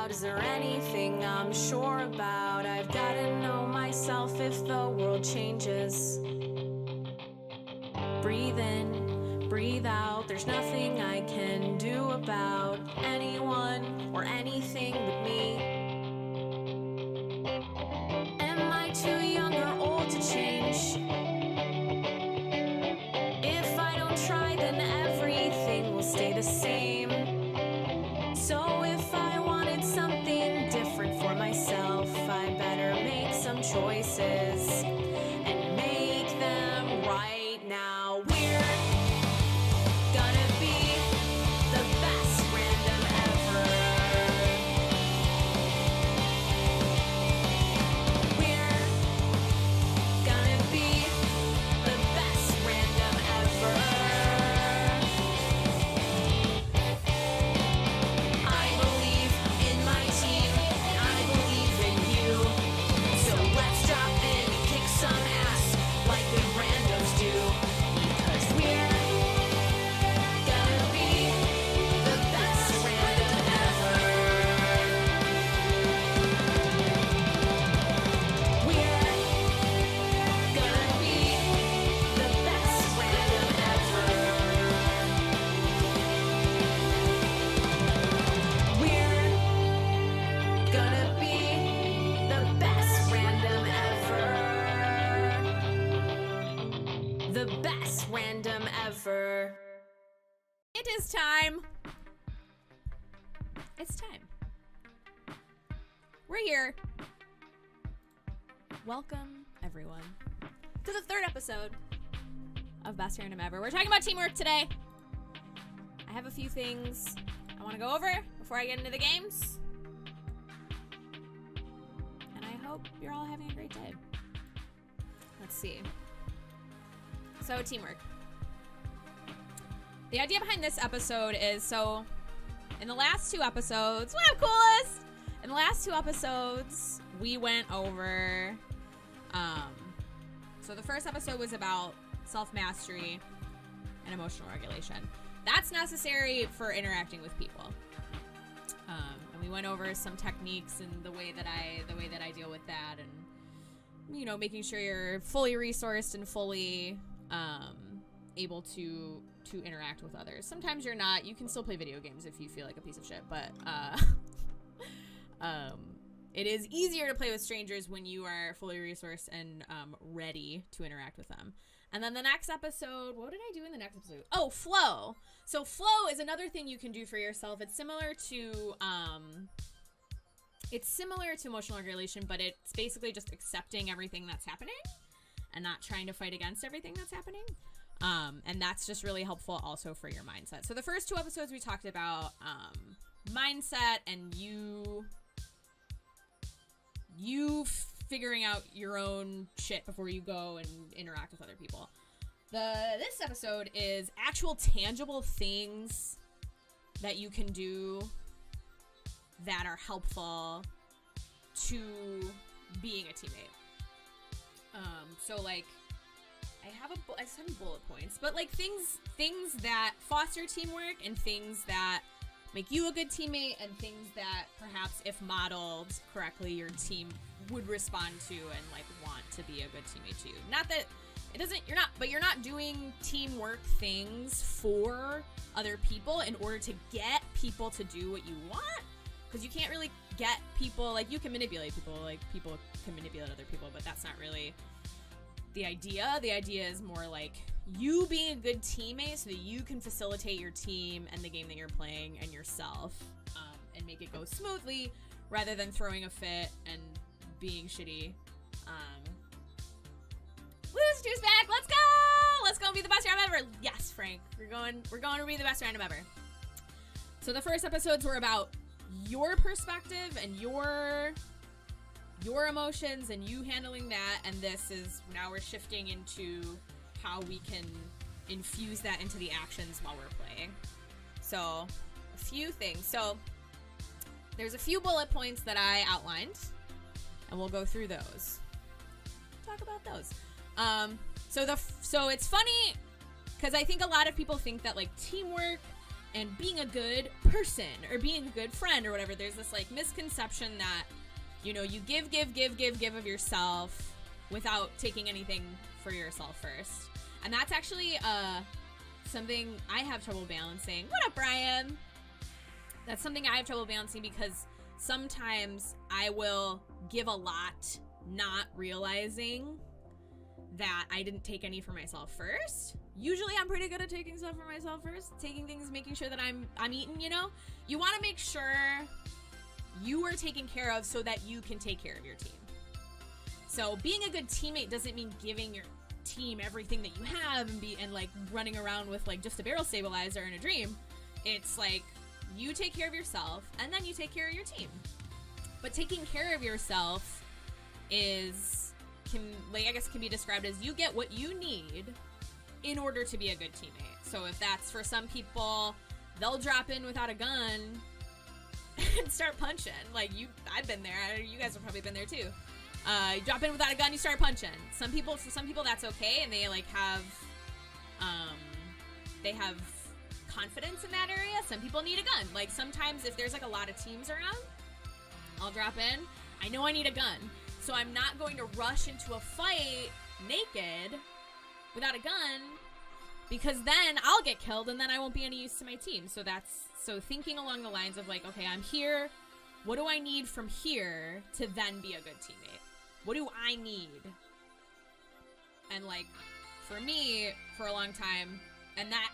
about? Is there anything I'm sure about? I've gotta know myself if the world changes. Breathe in, breathe out. There's nothing I can do about anyone or anything but me. Am I too young or old to change? If I don't try, then everything will stay the same. So if I wanted something different for myself, I better make some choices and make them right now. We're gonna be the best random ever. We're gonna be the best random ever. I believe in my team, and I believe in you. So let's drop in and kick some ass like the randos do. Because we're gonna be the best random ever. We're gonna be the best random ever. We're gonna be the best random ever. The best random ever. It is time. It's time. We're here. Welcome, everyone, to the third episode of Best Random Ever. We're talking about teamwork today. I have a few things I want to go over before I get into the games. And I hope you're all having a great day. Let's see. So, teamwork. The idea behind this episode is, so in the last two episodes, what up, coolest? In the last two episodes, we went over, so the first episode was about self-mastery and emotional regulation. That's necessary for interacting with people. And we went over some techniques and the way that I deal with that, and, you know, making sure you're fully resourced and fully, able to interact with others. Sometimes you're not. You can still play video games if you feel like a piece of shit, but it is easier to play with strangers when you are fully resourced and ready to interact with them. And then the next episode, what did I do in the next episode? Oh, flow. So flow is another thing you can do for yourself. It's similar to emotional regulation, but it's basically just accepting everything that's happening and not trying to fight against everything that's happening. And that's just really helpful also for your mindset. So the first two episodes we talked about mindset and you figuring out your own shit before you go and interact with other people. This episode is actual tangible things that you can do that are helpful to being a teammate. So like I have some bullet points, but like things that foster teamwork and things that make you a good teammate and things that perhaps if modeled correctly your team would respond to and like want to be a good teammate to you. Not that it doesn't, you're not doing teamwork things for other people in order to get people to do what you want, because you can't really get people, like you can manipulate people, like people can manipulate other people, but that's not really the idea. The idea is more like you being a good teammate so that you can facilitate your team and the game that you're playing and yourself, and make it go smoothly rather than throwing a fit and being shitty. Woo, Stu's back! Let's go! Let's go and be the best random ever! Yes, Frank. We're going to be the best random ever. So the first episodes were about your perspective and your emotions and you handling that, and this is, now we're shifting into how we can infuse that into the actions while we're playing. So, a few things. So, there's a few bullet points that I outlined, and we'll go through those. Talk about those. So it's funny, because I think a lot of people think that, like, teamwork and being a good person or being a good friend or whatever. There's this like misconception that, you know, you give of yourself without taking anything for yourself first. And that's actually something I have trouble balancing. What up, Brian? That's something I have trouble balancing because sometimes I will give a lot, not realizing that I didn't take any for myself first. Usually I'm pretty good at taking stuff for myself first, taking things, making sure that I'm eating, you know? You want to make sure you are taken care of so that you can take care of your team. So being a good teammate doesn't mean giving your team everything that you have and like running around with like just a barrel stabilizer and a dream. It's like you take care of yourself and then you take care of your team. But taking care of yourself can be described as you get what you need in order to be a good teammate. So if that's for some people, they'll drop in without a gun and start punching. Like I've been there. You guys have probably been there too. You drop in without a gun, you start punching. For some people that's okay, and they like have confidence in that area. Some people need a gun. Like sometimes if there's like a lot of teams around, I'll drop in. I know I need a gun, so I'm not going to rush into a fight naked without a gun, because then I'll get killed and then I won't be any use to my team. So thinking along the lines of like, okay, I'm here. What do I need from here to then be a good teammate? What do I need? And like, for me, for a long time, and that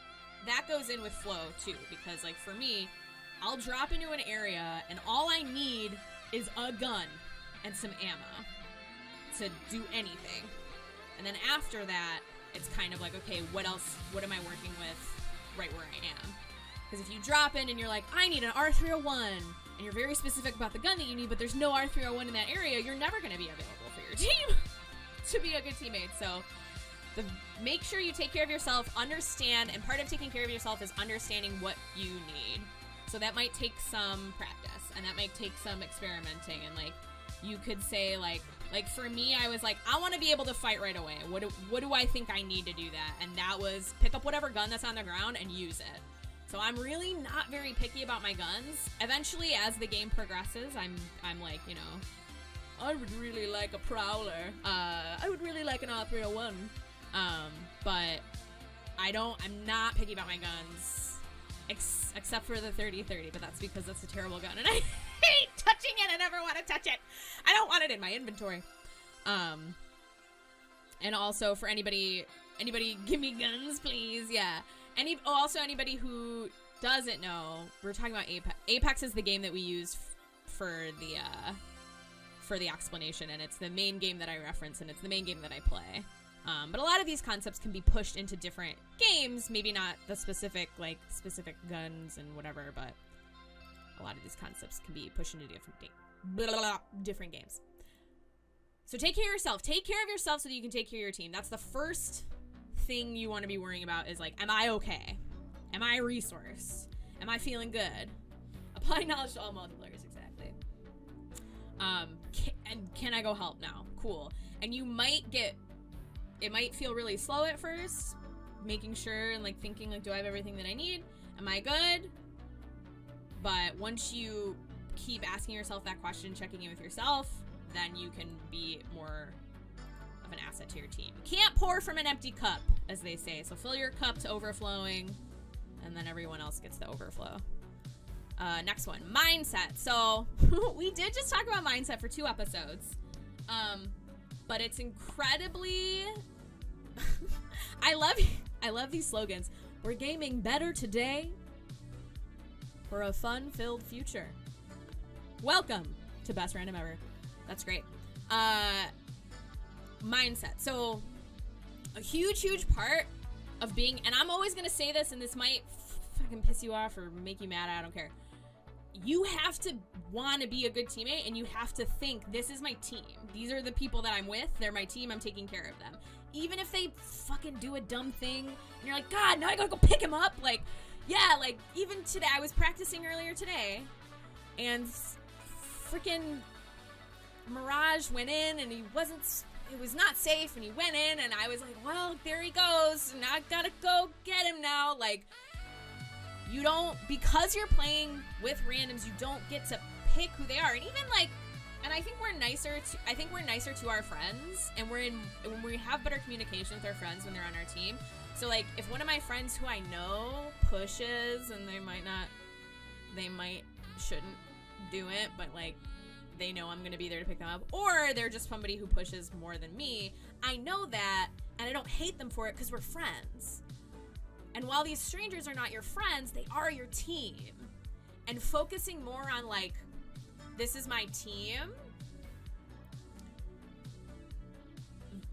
goes in with flow too, because like for me, I'll drop into an area and all I need is a gun and some ammo to do anything. And then after that, it's kind of like, okay, what else? What am I working with right where I am? Because if you drop in and you're like, I need an R301, and you're very specific about the gun that you need, but there's no R301 in that area, you're never going to be available for your team to be a good teammate. So make sure you take care of yourself, understand, and part of taking care of yourself is understanding what you need. So that might take some practice, and that might take some experimenting, and like, you could say like for me, I was like, I want to be able to fight right away. What do I think I need to do that? And that was pick up whatever gun that's on the ground and use it. So I'm really not very picky about my guns. Eventually, as the game progresses, I'm like, you know, I would really like a Prowler. I would really like an R301. But I'm not picky about my guns, except for the 30-30, but that's because that's a terrible gun, and I hate touching it. I never want to touch it. I don't want it in my inventory. And also for anybody, give me guns, please. Yeah. Also anybody who doesn't know, we're talking about Apex. Apex is the game that we use for the explanation, and it's the main game that I reference, and it's the main game that I play. But a lot of these concepts can be pushed into different games, maybe not the specific guns and whatever, but a lot of these concepts can be pushed into different games. So take care of yourself. Take care of yourself so that you can take care of your team. That's the first thing you want to be worrying about is like, am I okay? Am I a resource? Am I feeling good? Applying knowledge to all multiplayers, exactly. Can I go help now? Cool. And it might feel really slow at first, making sure and like thinking like, do I have everything that I need? Am I good? But once you keep asking yourself that question, checking in with yourself, then you can be more of an asset to your team. You can't pour from an empty cup, as they say. So fill your cup to overflowing, and then everyone else gets the overflow. Next one, mindset. So we did just talk about mindset for 2 episodes. But it's incredibly I love these slogans. We're gaming better today for a fun-filled future. Welcome to Best Random Ever. That's great. Mindset. So a huge part of being, and I'm always gonna say this, and this might fucking piss you off or make you mad, I don't care. You have to want to be a good teammate, and you have to think, this is my team. These are the people that I'm with. They're my team. I'm taking care of them. Even if they fucking do a dumb thing, and you're like, God, now I gotta go pick him up. Like, yeah, like, even today, I was practicing earlier today, and freaking Mirage went in, and it was not safe, and he went in, and I was like, well, there he goes, and I gotta go get him now. Like, you don't, because you're playing with randoms, you don't get to pick who they are. And even like, and I think we're nicer to our friends, and when we have better communication with our friends when they're on our team. So like, if one of my friends who I know pushes, and they shouldn't do it, but like, they know I'm gonna be there to pick them up, or they're just somebody who pushes more than me, I know that, and I don't hate them for it because we're friends. And while these strangers are not your friends, they are your team. And focusing more on like, this is my team,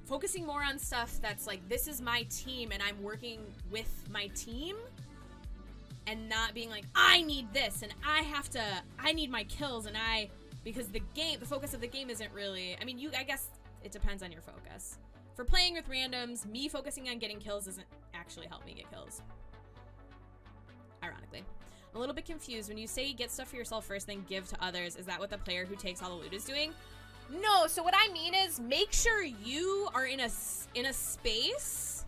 focusing more on stuff that's like, this is my team and I'm working with my team, and not being like, I need this and I need my kills, and because the focus of the game isn't really, I mean, I guess it depends on your focus. For playing with randoms, me focusing on getting kills doesn't actually help me get kills. Ironically. I'm a little bit confused. When you say get stuff for yourself first, then give to others, is that what the player who takes all the loot is doing? No, so what I mean is make sure you are in a space,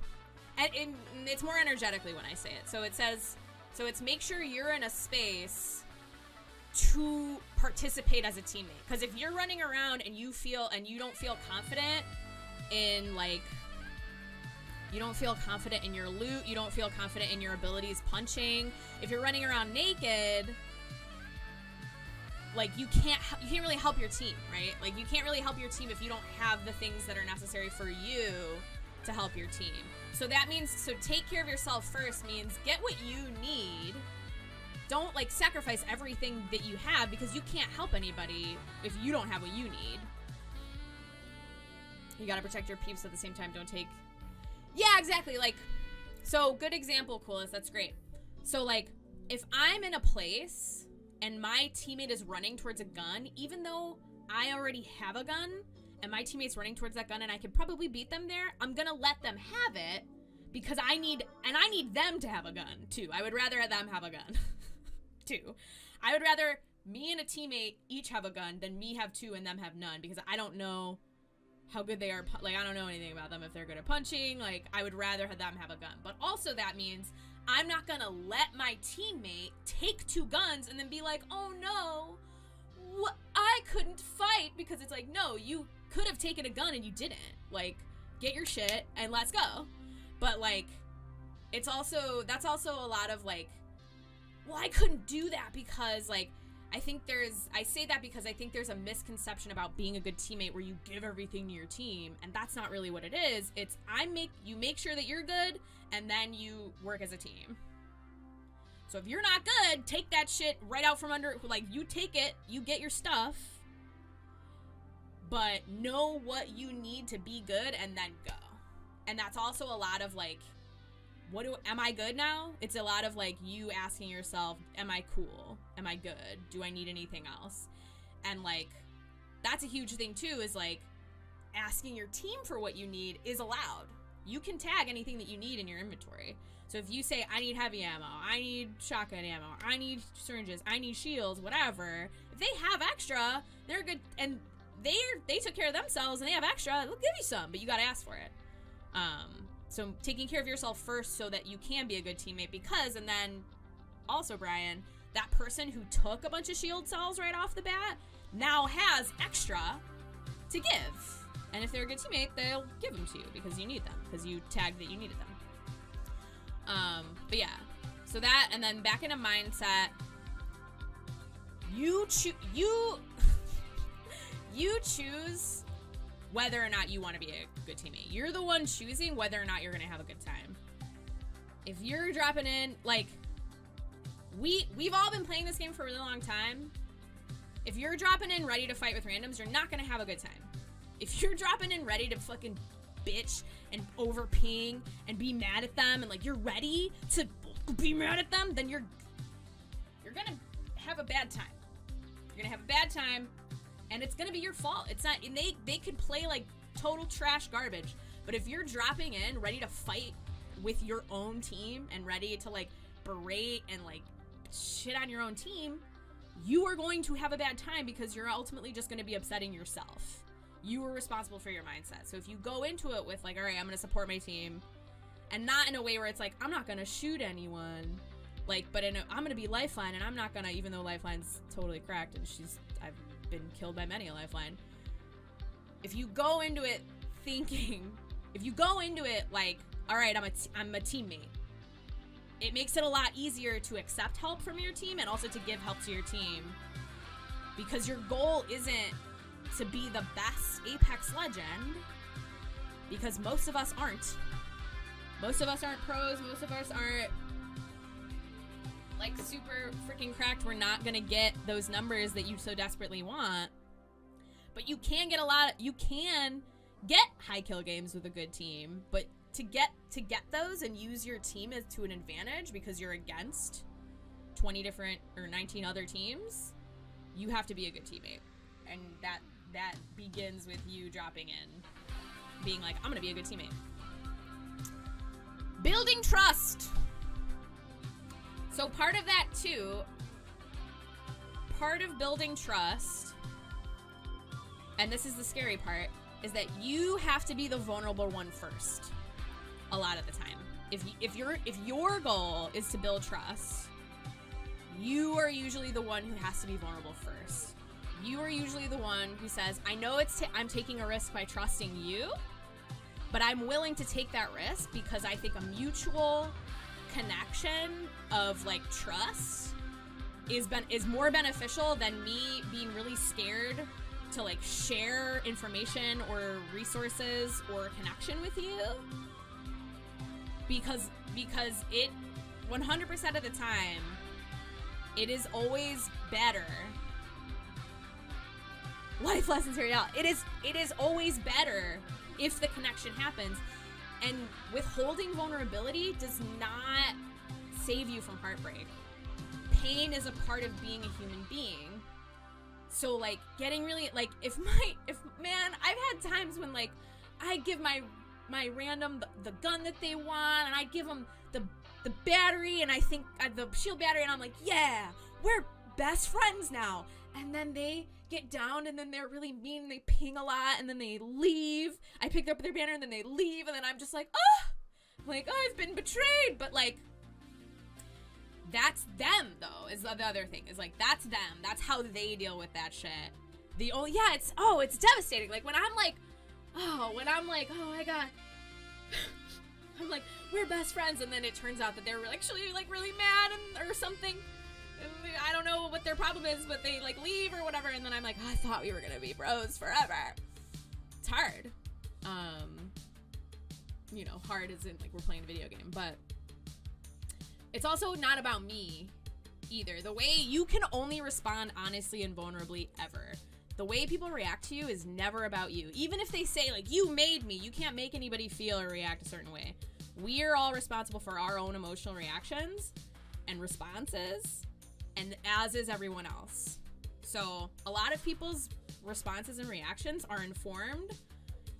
and it's more energetically when I say it. So it's make sure you're in a space to participate as a teammate. Because if you're running around and you don't feel confident in like, you don't feel confident in your loot, you don't feel confident in your abilities punching, if you're running around naked, like you can't really help your team, right? Like you can't really help your team if you don't have the things that are necessary for you to help your team. So that means, so take care of yourself first means get what you need. Don't like sacrifice everything that you have, because you can't help anybody if you don't have what you need. You gotta protect your peeps at the same time. Don't take... Yeah, exactly. Like, so good example, Coolest. That's great. So like, if I'm in a place and my teammate is running towards a gun, even though I already have a gun and my teammate's running towards that gun and I could probably beat them there, I'm gonna let them have it because I need them to have a gun too. I would rather them have a gun too. I would rather me and a teammate each have a gun than me have two and them have none, because I don't know how good they are. Like, I don't know anything about them, if they're good at punching. Like, I would rather have them have a gun. But also that means I'm not gonna let my teammate take two guns and then be like, oh no, I couldn't fight, because it's like, no, you could have taken a gun and you didn't. Like, get your shit and let's go. But like, that's also a lot of like, well, I couldn't do that because like, I say that because I think there's a misconception about being a good teammate where you give everything to your team, and that's not really what it is. It's you make sure that you're good, and then you work as a team. So if you're not good, take that shit right out from under, like, you take it, you get your stuff, but know what you need to be good and then go. And that's also a lot of like, am I good now? It's a lot of like you asking yourself, am I cool? Am I good? Do I need anything else? And like, that's a huge thing too, is like asking your team for what you need is allowed. You can tag anything that you need in your inventory. So if you say, I need heavy ammo, I need shotgun ammo, I need syringes, I need shields, whatever, if they have extra, they're good, and they took care of themselves and they have extra, they'll give you some, but you gotta ask for it. So taking care of yourself first so that you can be a good teammate, because, and then also, Brian, that person who took a bunch of shield cells right off the bat now has extra to give. And if they're a good teammate, they'll give them to you because you need them, because you tagged that you needed them. But yeah, so that, and then back into mindset, you choose whether or not you want to be a good teammate. You're the one choosing whether or not you're gonna have a good time. If you're dropping in, like, we've all been playing this game for a really long time. If you're dropping in ready to fight with randoms, you're not gonna have a good time. If you're dropping in ready to fucking bitch and over ping and be mad at them, and like you're ready to be mad at them, then you're gonna have a bad time. You're gonna have a bad time, and it's gonna be your fault. It's not, and they could play like total trash garbage, but if you're dropping in ready to fight with your own team and ready to like berate and like shit on your own team, you are going to have a bad time, because you're ultimately just going to be upsetting yourself. You are responsible for your mindset. So if you go into it with like, all right, I'm going to support my team, and not in a way where it's like, I'm not going to shoot anyone, Like, but I'm gonna be Lifeline, and I'm not gonna, even though Lifeline's totally cracked, and I've been killed by many a Lifeline. If you go into it thinking, if you go into it like, all right, I'm a teammate, it makes it a lot easier to accept help from your team and also to give help to your team, because your goal isn't to be the best Apex legend, because most of us aren't. Most of us aren't pros, most of us aren't like super freaking cracked. We're not gonna get those numbers that you so desperately want, but you can get high kill games with a good team. But to get those and use your team as to an advantage, because you're against 20 different or 19 other teams, you have to be a good teammate, and that begins with you dropping in, being like, I'm gonna be a good teammate. Building trust. So part of that too, part of building trust, and this is the scary part, is that you have to be the vulnerable one first. A lot of the time, if your goal is to build trust, you are usually the one who has to be vulnerable first. You are usually the one who says, I know I'm taking a risk by trusting you, but I'm willing to take that risk because I think a mutual connection of like trust is more beneficial than me being really scared to like share information or resources or connection with you, because it 100% of the time it is always better. Life lessons here, yeah. It is always better if the connection happens, and withholding vulnerability does not save you from heartbreak. Pain is a part of being a human being. So like getting really like if man, I've had times when like I give my random the gun that they want, and I give them the battery, and I think the shield battery, and I'm like, yeah, we're best friends now. And then they get down, and then they're really mean, and they ping a lot, and then they leave. I picked up their banner, and then they leave, and then I'm just like, I've been betrayed. But like, that's them though, is the other thing, is like, that's them. That's how they deal with that shit. It's devastating. Like when I'm like, oh my God, I'm like, we're best friends, and then it turns out that they're actually like really mad or something. I don't know what their problem is, but they like leave or whatever, and then I'm like, I thought we were gonna be bros forever. It's hard. Hard isn't like we're playing a video game, but it's also not about me either. The way you can only respond honestly and vulnerably ever. The way people react to you is never about you. Even if they say like, you made me, you can't make anybody feel or react a certain way. We are all responsible for our own emotional reactions and responses, and as is everyone else. So a lot of people's responses and reactions are informed.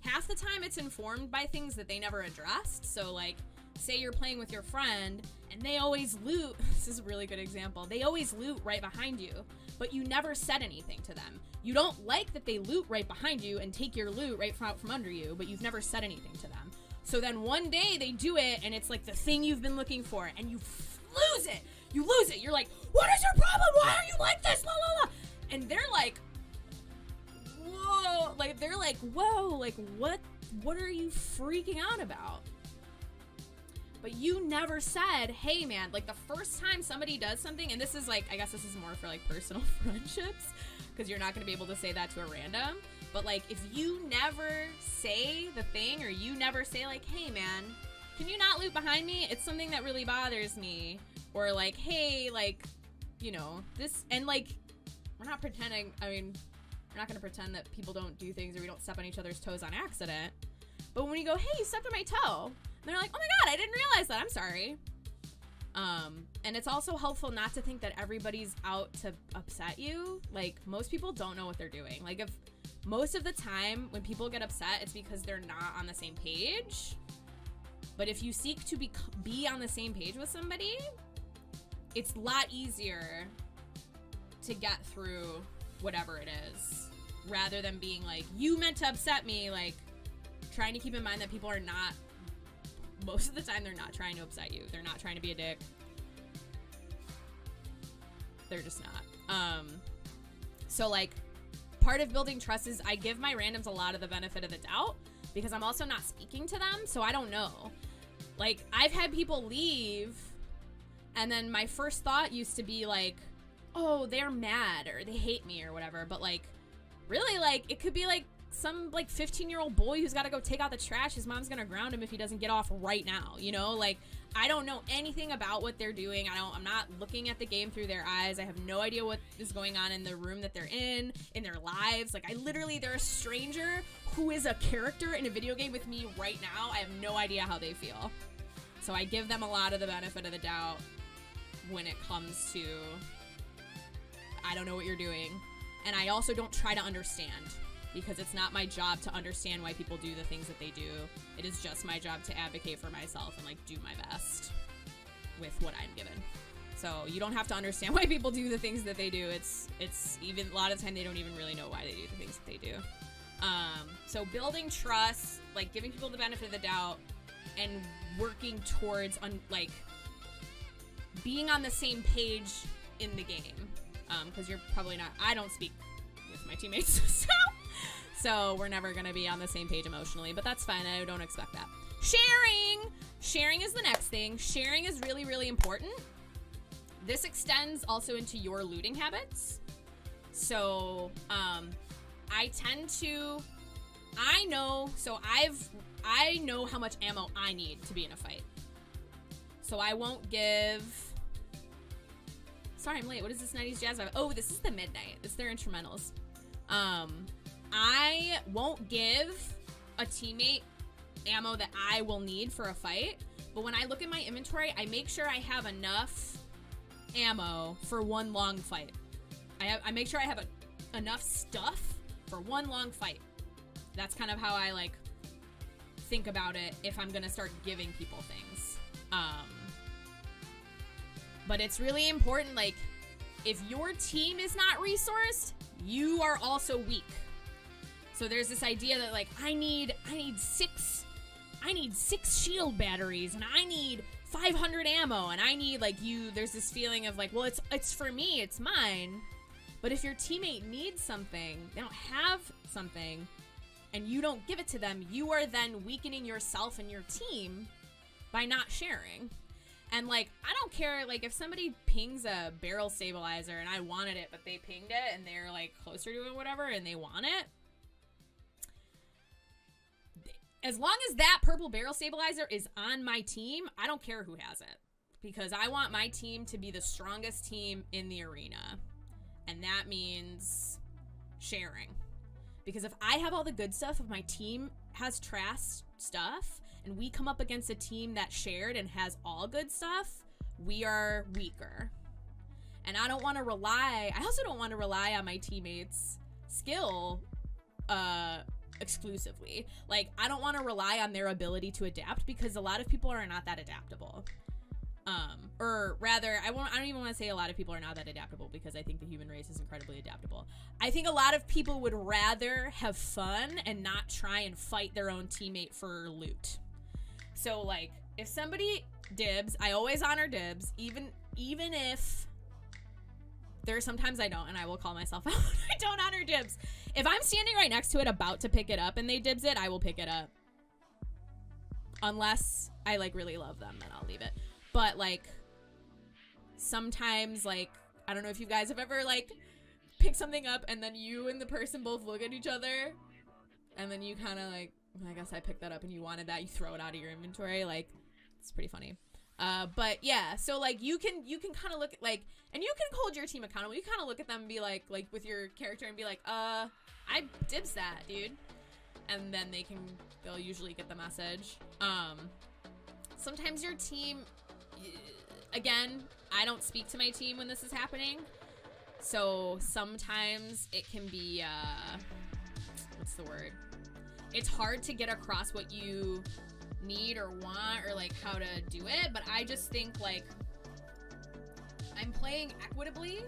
Half the time it's informed by things that they never addressed. So like, say you're playing with your friend and they always loot. This is a really good example. They always loot right behind you, but you never said anything to them. You don't like that they loot right behind you and take your loot right out from under you, but you've never said anything to them. So then one day they do it, and it's like the thing you've been looking for, and you lose it. You lose it. You're like, what is your problem? Why are you like this? La, la, la. And they're like, whoa. Like, they're like, whoa. Like, what are you freaking out about? But you never said, hey, man, like the first time somebody does something, and this is like, I guess this is more for like personal friendships, because you're not going to be able to say that to a random. But like, if you never say the thing, or you never say like, hey, man, can you not loot behind me? It's something that really bothers me. Or like, hey, like, this, and like, we're not pretending, we're not going to pretend that people don't do things or we don't step on each other's toes on accident. But when you go, hey, you stepped on my toe, and they're like, oh my God, I didn't realize that, I'm sorry. And it's also helpful not to think that everybody's out to upset you. Like, most people don't know what they're doing. Like, if most of the time when people get upset, it's because they're not on the same page. But if you seek to be on the same page with somebody, it's a lot easier to get through whatever it is, rather than being like, you meant to upset me. Like, trying to keep in mind that people are not, most of the time, they're not trying to upset you. They're not trying to be a dick. They're just not. So like part of building trust is I give my randoms a lot of the benefit of the doubt because I'm also not speaking to them, so I don't know. Like, I've had people leave, and then my first thought used to be like, oh, they're mad or they hate me or whatever, but like, really, like, it could be like some like 15-year-old boy who's got to go take out the trash. His mom's gonna ground him if he doesn't get off right now, you know? Like, I don't know anything about what they're doing. I'm not looking at the game through their eyes. I have no idea what is going on in the room that they're in their lives. Like, they're a stranger who is a character in a video game with me right now. I have no idea how they feel. So I give them a lot of the benefit of the doubt when it comes to, I don't know what you're doing. And I also don't try to understand, because it's not my job to understand why people do the things that they do. It is just my job to advocate for myself and like do my best with what I'm given. So you don't have to understand why people do the things that they do. It's even a lot of the time they don't even really know why they do the things that they do. So building trust, like giving people the benefit of the doubt, and working towards like being on the same page in the game. Because you're probably not. I don't speak with my teammates, so we're never gonna be on the same page emotionally. But that's fine. I don't expect that. Sharing is the next thing. Sharing is really, really important. This extends also into your looting habits. So I know how much ammo I need to be in a fight. So I won't give. Sorry, I'm late. What is this 90s jazz vibe? Oh, this is the Midnight. It's their instrumentals. I won't give a teammate ammo that I will need for a fight, but when I look at my inventory, I make sure I have enough ammo for one long fight. I make sure I have enough stuff for one long fight. That's kind of how I like think about it if I'm gonna start giving people things. But it's really important, like, if your team is not resourced, you are also weak. So there's this idea that like I need six shield batteries, and I need 500 ammo, and I need like there's this feeling of like, well, it's for me, it's mine. But if your teammate needs something, they don't have something, and you don't give it to them, you are then weakening yourself and your team by not sharing. And like, I don't care, like if somebody pings a barrel stabilizer and I wanted it, but they pinged it and they're like closer to it, whatever, and they want it. As long as that purple barrel stabilizer is on my team, I don't care who has it, because I want my team to be the strongest team in the arena. And that means sharing. Because if I have all the good stuff, if my team has trash stuff, and we come up against a team that shared and has all good stuff, we are weaker. And I also don't want to rely on my teammates' skill exclusively. Like, I don't want to rely on their ability to adapt, because a lot of people are not that adaptable. Or rather, I don't even want to say a lot of people are not that adaptable, because I think the human race is incredibly adaptable. I think a lot of people would rather have fun and not try and fight their own teammate for loot. So like, if somebody dibs, I always honor dibs, even if there are sometimes I don't, and I will call myself out. I don't honor dibs. If I'm standing right next to it about to pick it up and they dibs it, I will pick it up. Unless I like really love them, then I'll leave it. But like, sometimes, like, I don't know if you guys have ever like picked something up and then you and the person both look at each other, and then you kind of like, I guess I picked that up and you wanted that, you throw it out of your inventory. Like, it's pretty funny. But yeah, so like you can kind of look at like, and you can hold your team accountable. You kind of look at them and be like with your character and be like, I dibs that, dude. And then they'll usually get the message. Sometimes your team, again, I don't speak to my team when this is happening. So sometimes it can be, what's the word? It's hard to get across what you need or want, or like how to do it, but I just think like I'm playing equitably.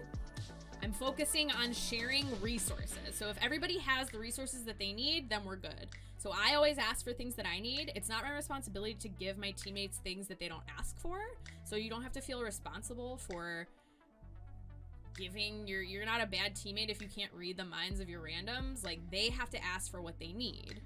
I'm focusing on sharing resources. So if everybody has the resources that they need, then we're good. So I always ask for things that I need. It's not my responsibility to give my teammates things that they don't ask for. So you don't have to feel responsible for you're not a bad teammate if you can't read the minds of your randoms. Like, they have to ask for what they need.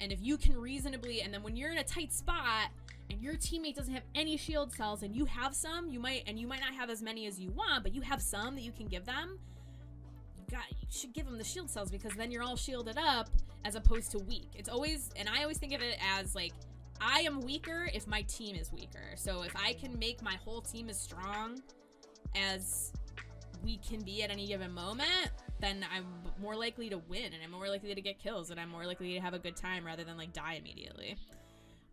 And if you can reasonably, and then when you're in a tight spot and your teammate doesn't have any shield cells and you have some, you might not have as many as you want, but you have some that you can give them, you should give them the shield cells, because then you're all shielded up as opposed to weak. It's always, and I always think of it as like, I am weaker if my team is weaker. So if I can make my whole team as strong as we can be at any given moment, then I'm more likely to win, and I'm more likely to get kills, and I'm more likely to have a good time rather than like die immediately.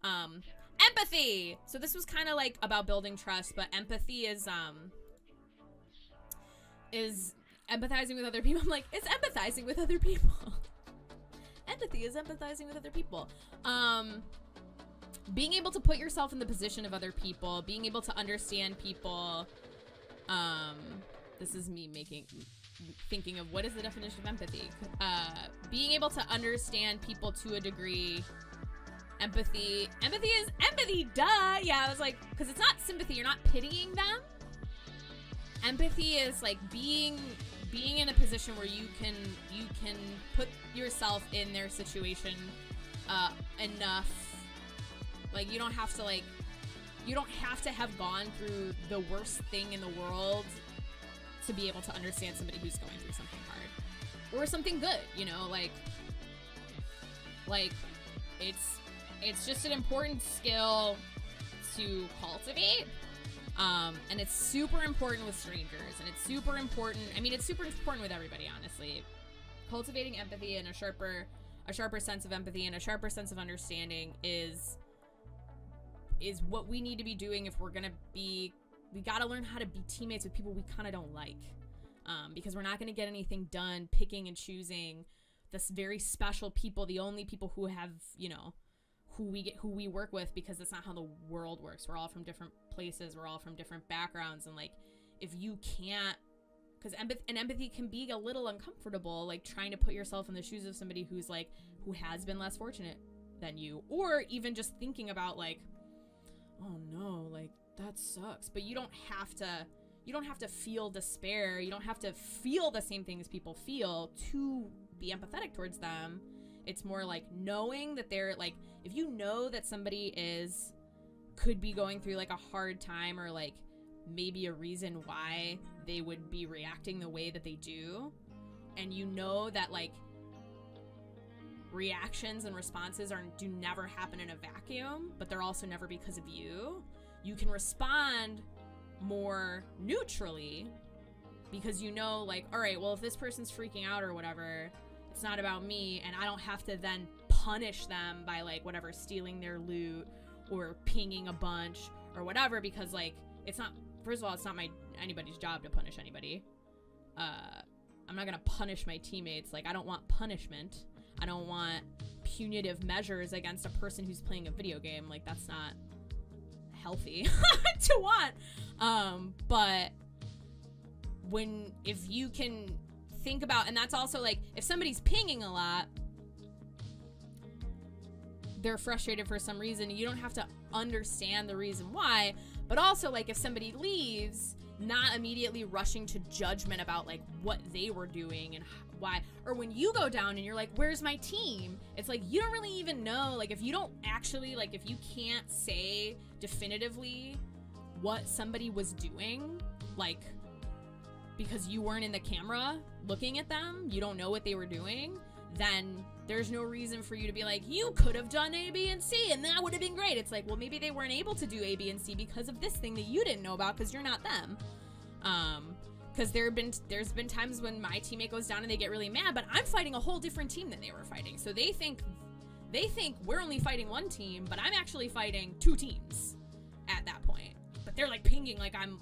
Empathy. So this was kind of like about building trust, but empathy is empathizing with other people. I'm like, it's empathizing with other people. Empathy is empathizing with other people. Being able to put yourself in the position of other people, being able to understand people. This is me thinking of what is the definition of empathy. Being able to understand people to a degree. Empathy is empathy, duh. Yeah, I was like, because it's not sympathy, you're not pitying them. Empathy is like being in a position where you can put yourself in their situation enough. Like, you don't have to have gone through the worst thing in the world to be able to understand somebody who's going through something hard or something good, you know, like it's just an important skill to cultivate. And it's super important with strangers, and it's super important with everybody, honestly. Cultivating empathy and a sharper sense of empathy and a sharper sense of understanding is what we need to be doing if we're gonna be. We gotta learn how to be teammates with people we kind of don't like, because we're not gonna get anything done picking and choosing this very special people, the only people who have, you know, who we work with, because that's not how the world works. We're all from different places. We're all from different backgrounds, and like, if you can't, because empathy can be a little uncomfortable, like trying to put yourself in the shoes of somebody who has been less fortunate than you, or even just thinking about like, oh no, like that sucks. But you don't have to feel despair. You don't have to feel the same things people feel to be empathetic towards them. It's more like knowing that they're like, if you know that somebody could be going through like a hard time, or like maybe a reason why they would be reacting the way that they do, and you know that like reactions and responses do never happen in a vacuum, but they're also never because of you. You can respond more neutrally, because you know, like, all right, well, if this person's freaking out or whatever, it's not about me, and I don't have to then punish them by like whatever, stealing their loot or pinging a bunch or whatever, because like, it's not, first of all, it's not anybody's job to punish anybody. I'm not gonna punish my teammates. Like, I don't want punishment. I don't want punitive measures against a person who's playing a video game. Like, that's not healthy to want. But if you can think about, and that's also like, if somebody's pinging a lot, they're frustrated for some reason. You don't have to understand the reason why, but also like, if somebody leaves, not immediately rushing to judgment about like what they were doing and why. Or when you go down and you're like, where's my team? It's like, you don't really even know. Like, if you don't actually, like, if you can't say definitively what somebody was doing, like, because you weren't in the camera looking at them, you don't know what they were doing, then there's no reason for you to be like, you could have done A, B, and C, and that would have been great. It's like, well, maybe they weren't able to do A, B, and C because of this thing that you didn't know about, because you're not them. Because there's been times when my teammate goes down and they get really mad, but I'm fighting a whole different team than they were fighting. So they think we're only fighting one team, but I'm actually fighting two teams at that point. But they're like pinging like I'm,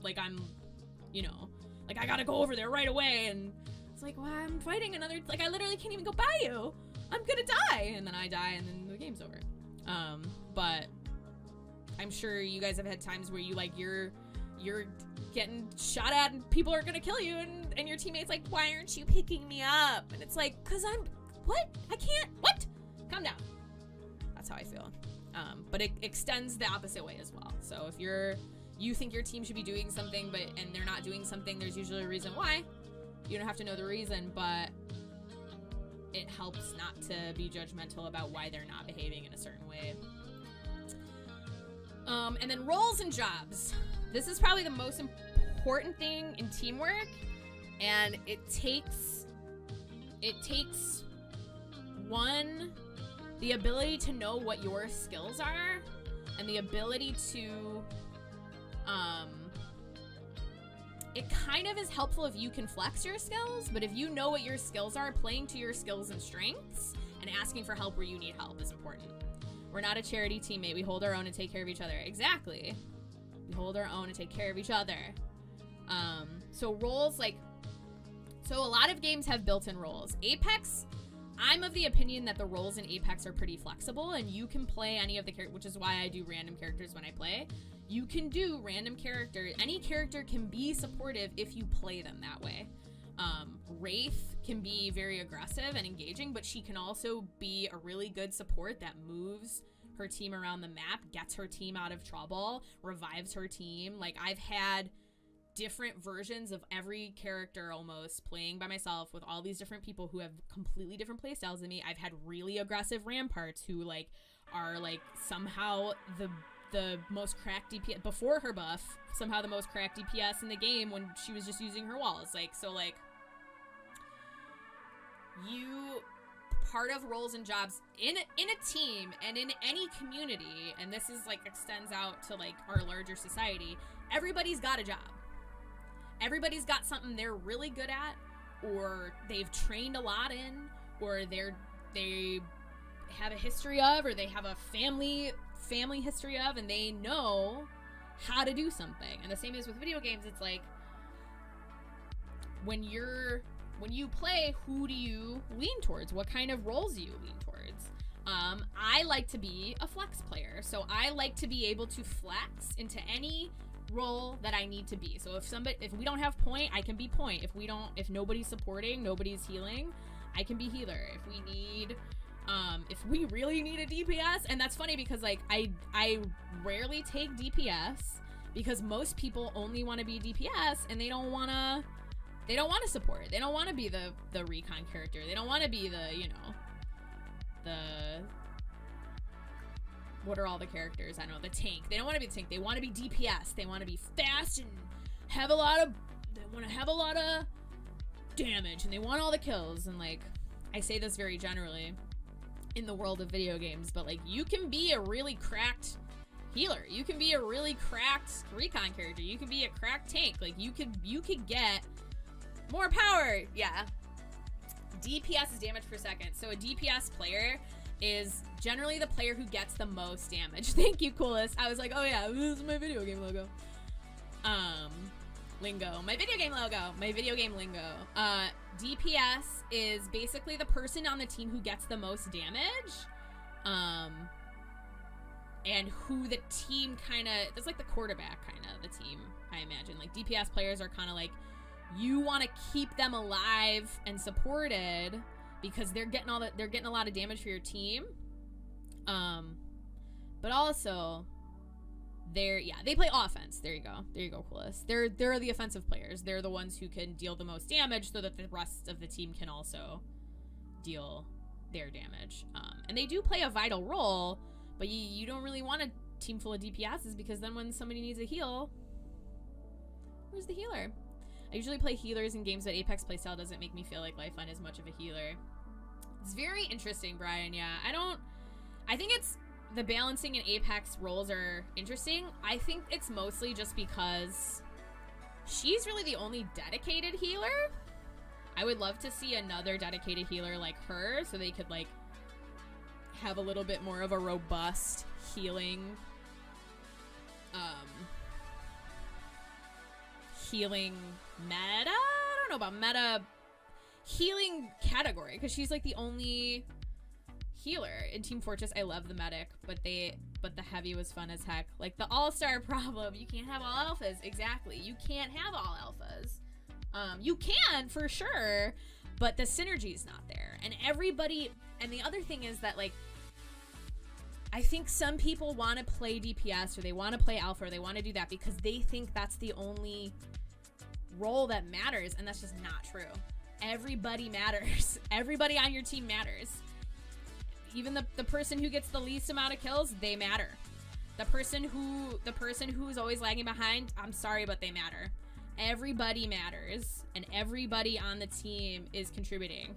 you know, like I gotta go over there right away, and it's like, well, I'm fighting another, like I literally can't even go by you. I'm gonna die, and then I die, and then the game's over. But I'm sure you guys have had times where you like you're getting shot at and people are gonna kill you, and your teammate's like, why aren't you picking me up? And it's like, cause I can't, calm down. That's how I feel. But it extends the opposite way as well. So if you're you think your team should be doing something, and they're not doing something, there's usually a reason why. You don't have to know the reason, but it helps not to be judgmental about why they're not behaving in a certain way. And then roles and jobs. This is probably the most important thing in teamwork, and it takes one, the ability to know what your skills are, and the ability to it kind of is helpful if you can flex your skills, but if you know what your skills are, playing to your skills and strengths and asking for help where you need help is important. We're not a charity teammate. We hold our own and take care of each other. Exactly. We hold our own and take care of each other. So roles, so a lot of games have built-in roles. Apex, I'm of the opinion that the roles in Apex are pretty flexible, and you can play any of the characters, which is why I do random characters when I play. You can do random characters. Any character can be supportive if you play them that way. Wraith can be very aggressive and engaging, but she can also be a really good support that moves her team around the map, gets her team out of trouble, revives her team. Like, I've had different versions of every character almost playing by myself with all these different people who have completely different playstyles than me. I've had really aggressive Ramparts who are somehow the most cracked DPS before her buff, somehow the most cracked DPS in the game when she was just using her walls. Part of roles and jobs in a team and in any community, and this is extends out to our larger society, everybody's got a job. Everybody's got something they're really good at, or they've trained a lot in, or they have a history of, or they have a family history of, and they know how to do something. And the same is with video games. It's when you play, who do you lean towards? What kind of roles do you lean towards? I like to be a flex player, so I like to be able to flex into any role that I need to be. So if we don't have point, I can be point. If nobody's supporting, nobody's healing, I can be healer. If we really need a DPS, and that's funny because I rarely take DPS because most people only want to be DPS and they don't want to support. They don't want to be the recon character. They don't want to be what are all the characters? I don't know, the tank. They don't want to be the tank. They want to be DPS. They want to be fast and they want to have a lot of damage, and they want all the kills. And I say this very generally in the world of video games, but you can be a really cracked healer. You can be a really cracked recon character. You can be a cracked tank. You could get more power. Yeah. DPS is damage per second. So a DPS player is generally the player who gets the most damage. Thank you, Coolest. I was like, oh yeah, this is my video game logo. Lingo. My video game logo. My video game lingo. DPS is basically the person on the team who gets the most damage. And who the team it's the quarterback the team, I imagine. DPS players are you want to keep them alive and supported because they're getting a lot of damage for your team. But also they play offense. There you go, Coolest. They're the offensive players. They're the ones who can deal the most damage so that the rest of the team can also deal their damage. And they do play a vital role, but you don't really want a team full of DPSs because then when somebody needs a heal, where's the healer? I usually play healers in games that Apex playstyle doesn't make me feel like Lifeline is much of a healer. It's very interesting, Brian. Yeah, I think it's the balancing in Apex roles are interesting. I think it's mostly just because she's really the only dedicated healer. I would love to see another dedicated healer like her so they could have a little bit more of a robust healing meta? I don't know about meta healing category because she's the only healer in Team Fortress. I love the medic, but the heavy was fun as heck. The all-star problem, you can't have all alphas. Exactly, you can't have all alphas. You can for sure, but the synergy's not there. And the other thing is that I think some people want to play DPS or they want to play alpha or they want to do that because they think that's the only role that matters, and that's just not true. Everybody matters. Everybody on your team matters. Even the person who gets the least amount of kills, they matter. The person who's always lagging behind, I'm sorry, but they matter. Everybody matters, and everybody on the team is contributing.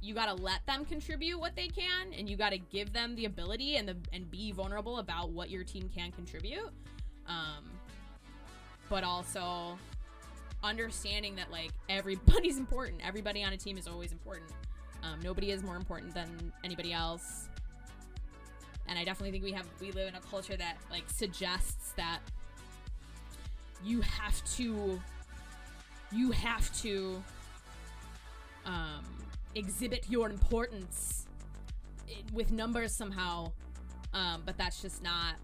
You gotta let them contribute what they can, and you gotta give them the ability and be vulnerable about what your team can contribute. But also understanding that like everybody's important. Everybody on a team is always important. Nobody is more important than anybody else. And I definitely think we live in a culture that like suggests that you have to exhibit your importance with numbers somehow, but that's just not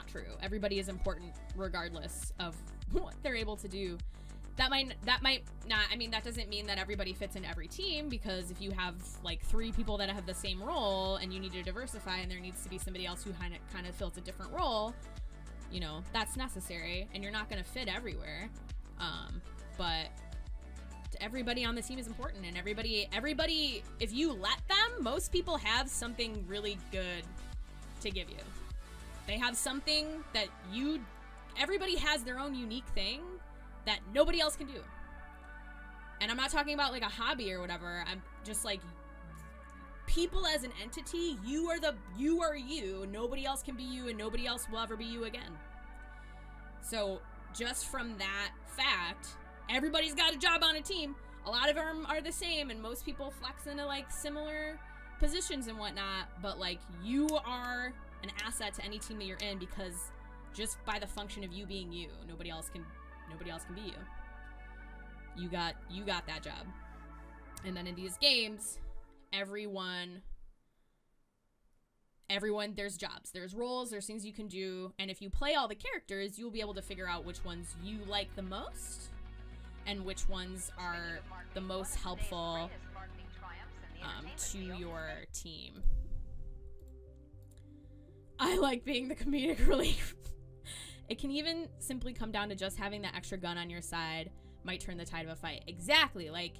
true. Everybody is important regardless of what they're able to do. That might not, I mean, that doesn't mean that everybody fits in every team, because if you have like 3 people that have the same role and you need to diversify and there needs to be somebody else who kind of fills a different role, you know, that's necessary, and you're not going to fit everywhere. But everybody on the team is important, and everybody, if you let them, most people have something really good to give you. They have something that everybody has their own unique thing that nobody else can do. And I'm not talking about like a hobby or whatever. I'm just like, people as an entity, you are you. Nobody else can be you, and nobody else will ever be you again. So just from that fact, everybody's got a job on a team. A lot of them are the same, and most people flex into like similar positions and whatnot, but like you are an asset to any team that you're in, because just by the function of you being you, nobody else can be you. You got that job. And then in these games, everyone, there's jobs, there's roles, there's things you can do, and if you play all the characters, you'll be able to figure out which ones you like the most and which ones are the most helpful to your team. I like being the comedic relief. It can even simply come down to just having that extra gun on your side might turn the tide of a fight. Exactly. Like,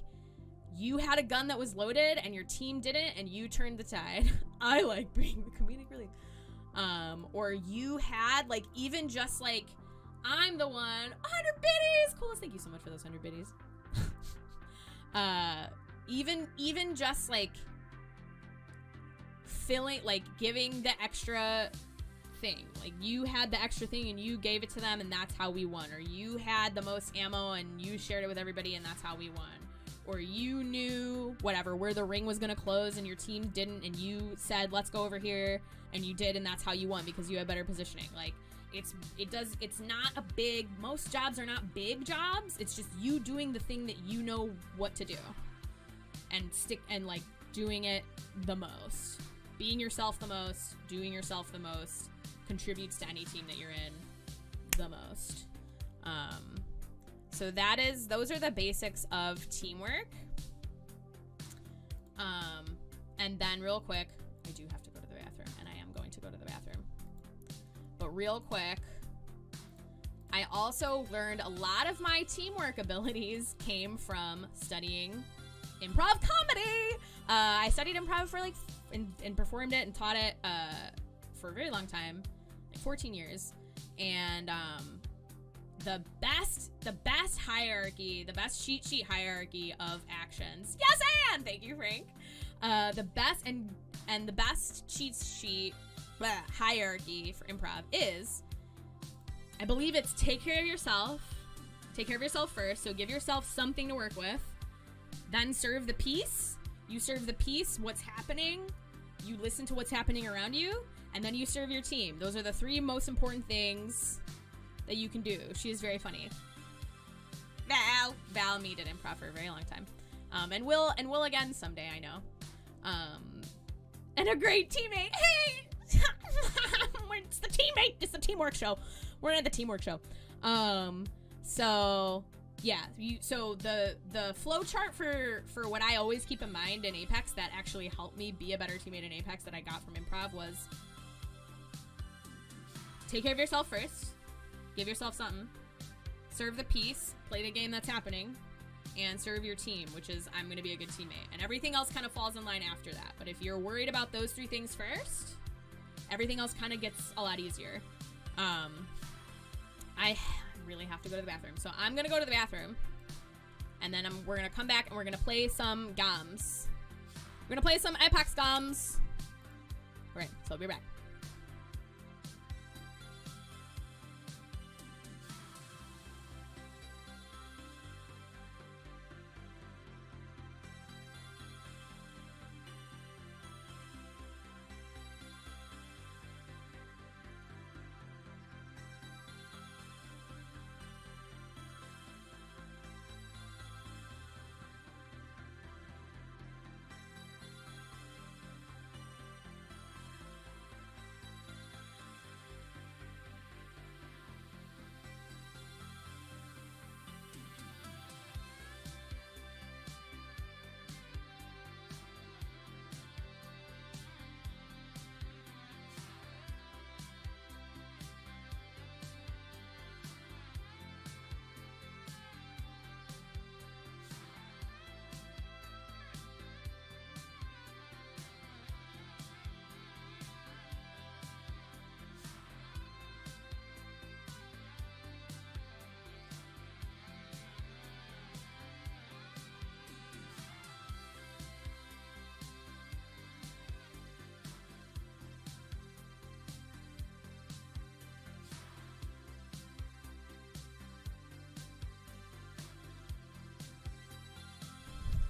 you had a gun that was loaded and your team didn't, and you turned the tide. I like being the comedic relief. Or you had, like, even just, like, I'm the one, 100 biddies! Cool, thank you so much for those 100 biddies. Even just, like, giving the extra thing. Like, you had the extra thing and you gave it to them, and that's how we won. Or you had the most ammo and you shared it with everybody, and that's how we won. Or you knew whatever where the ring was gonna close and your team didn't, and you said let's go over here, and you did, and that's how you won because you had better positioning. Like, it's not a big, most jobs are not big jobs. It's just you doing the thing that you know what to do, and like doing it the most. Being yourself the most, doing yourself the most contributes to any team that you're in the most. So those are the basics of teamwork. And then real quick, I do have to go to the bathroom, and I am going to go to the bathroom. But real quick, I also learned a lot of my teamwork abilities came from studying improv comedy. I studied improv for like, and performed it and taught it for a very long time, like 14 years. And the best hierarchy, the best cheat sheet hierarchy of actions. Yes, and thank you, Frank. The best and the best cheat sheet hierarchy for improv is, I believe it's take care of yourself first. So give yourself something to work with. Then serve the piece. You serve the piece, what's happening. You listen to what's happening around you, and then you serve your team. Those are the 3 most important things that you can do. She is very funny. Val and me did improv for a very long time. And will again someday, I know. And a great teammate. Hey! It's the teammate. It's the teamwork show. We're at the teamwork show. So Yeah, so the flow chart for what I always keep in mind in Apex that actually helped me be a better teammate in Apex that I got from improv was take care of yourself first, give yourself something, serve the piece, play the game that's happening, and serve your team, which is I'm going to be a good teammate. And everything else kind of falls in line after that. But if you're worried about those 3 things first, everything else kind of gets a lot easier. I really have to go to the bathroom. So I'm going to go to the bathroom. And then we're going to come back and we're going to play some games. We're going to play some Apex games. All right, so I'll be back.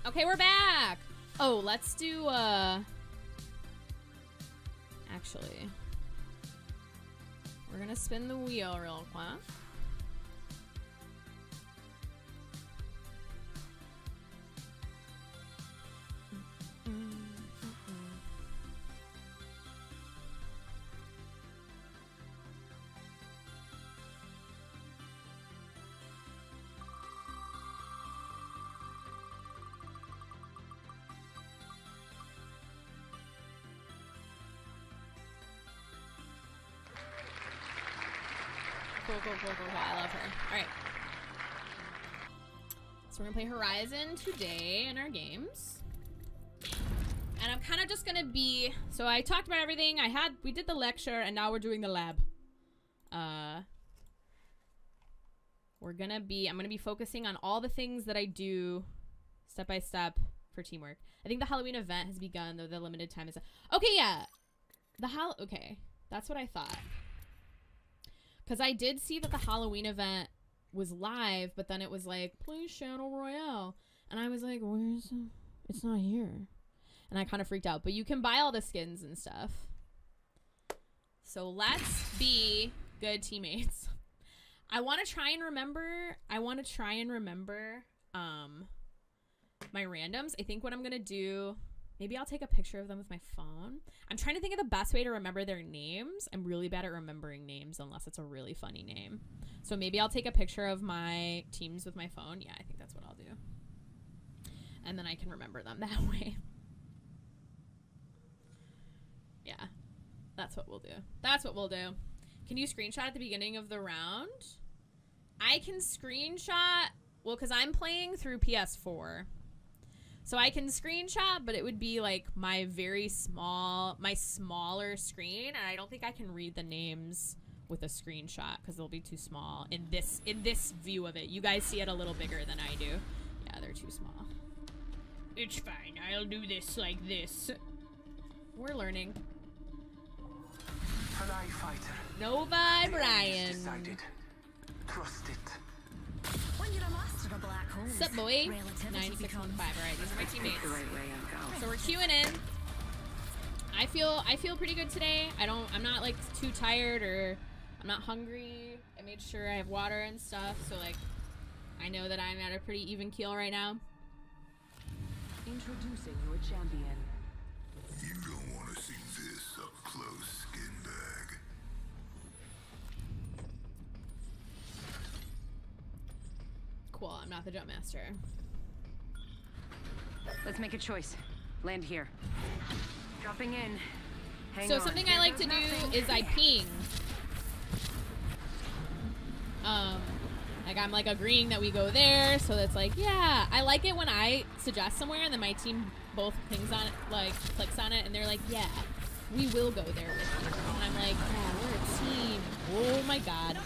Okay, we're back. Oh, let's do, actually, we're gonna spin the wheel real quick. Cool. I love her. All right. So we're gonna play Horizon today in our games. And I'm kind of just gonna be, so I talked about everything. We did the lecture and now we're doing the lab. I'm gonna be focusing on all the things that I do step by step for teamwork. I think the Halloween event has begun, though the limited time is, okay, yeah. Okay, that's what I thought. Because I did see that the Halloween event was live, but then it was like, play Shadow Royale. And I was like, where's it? It's not here. And I kind of freaked out. But you can buy all the skins and stuff. So let's be good teammates. I want to try and remember my randoms. I think what I'm going to do, maybe I'll take a picture of them with my phone. I'm trying to think of the best way to remember their names. I'm really bad at remembering names unless it's a really funny name. So maybe I'll take a picture of my teams with my phone. Yeah, I think that's what I'll do. And then I can remember them that way. Yeah, that's what we'll do. Can you screenshot at the beginning of the round? I can screenshot, well, because I'm playing through PS4. So I can screenshot, but it would be like my smaller screen, and I don't think I can read the names with a screenshot because they'll be too small in this view of it. You guys see it a little bigger than I do. Yeah, they're too small. It's fine. I'll do this like this. We're learning. Fly fighter. Nova Brian. Decided. Trust it. When you're a master of black holes, What's up, boy? relativity 96.5. All becomes right, these are my teammates. The right way and go. So we're queuing in. I feel pretty good today. I'm not like too tired or I'm not hungry. I made sure I have water and stuff, so like I know that I'm at a pretty even keel right now. Introducing your champion. You don't want to see this up close, skin bag. Cool, I'm not the jump master. Let's make a choice. Land here. Dropping in. Hang So on. something I like to do is I ping. Like I'm like agreeing that we go there, so that's like, yeah. I like it when I suggest somewhere and then my team both pings on it, like clicks on it, and they're like, yeah, we will go there with you. And I'm like, yeah, we're a team. Oh my god.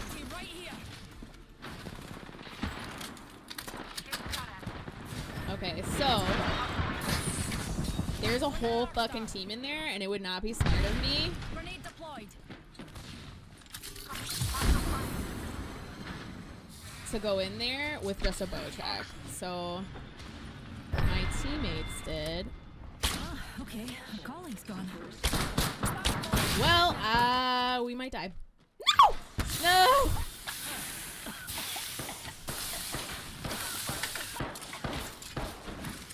Okay, so there's a whole fucking team in there, and it would not be smart of me Grenade deployed. to go in there with just a bow check. So my teammates did. Ah, okay. My calling's gone. Well, we might die. No! No!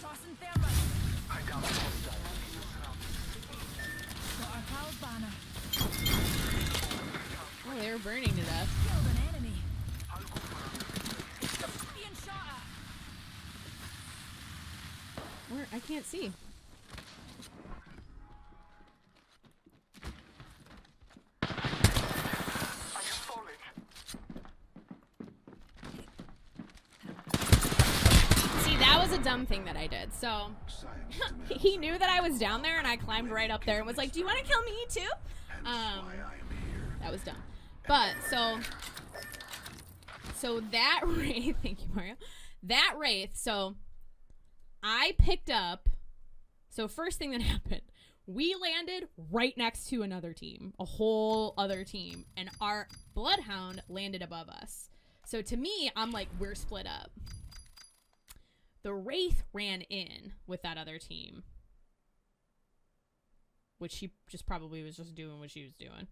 Tossing thermite. Got our pal banner. Oh, they were burning to death. Killed an enemy. Being shot at. Where? I can't see. See, that was a dumb thing that I did. So he knew that I was down there, and I climbed right up there and was like, "Do you want to kill me too?" That was dumb. But so that wraith. Thank you, Mario. That wraith. So I picked up. So first thing that happened, we landed right next to another team, a whole other team, and our bloodhound landed above us. So to me, I'm like, we're split up. The wraith ran in with that other team, which she just probably was just doing what she was doing.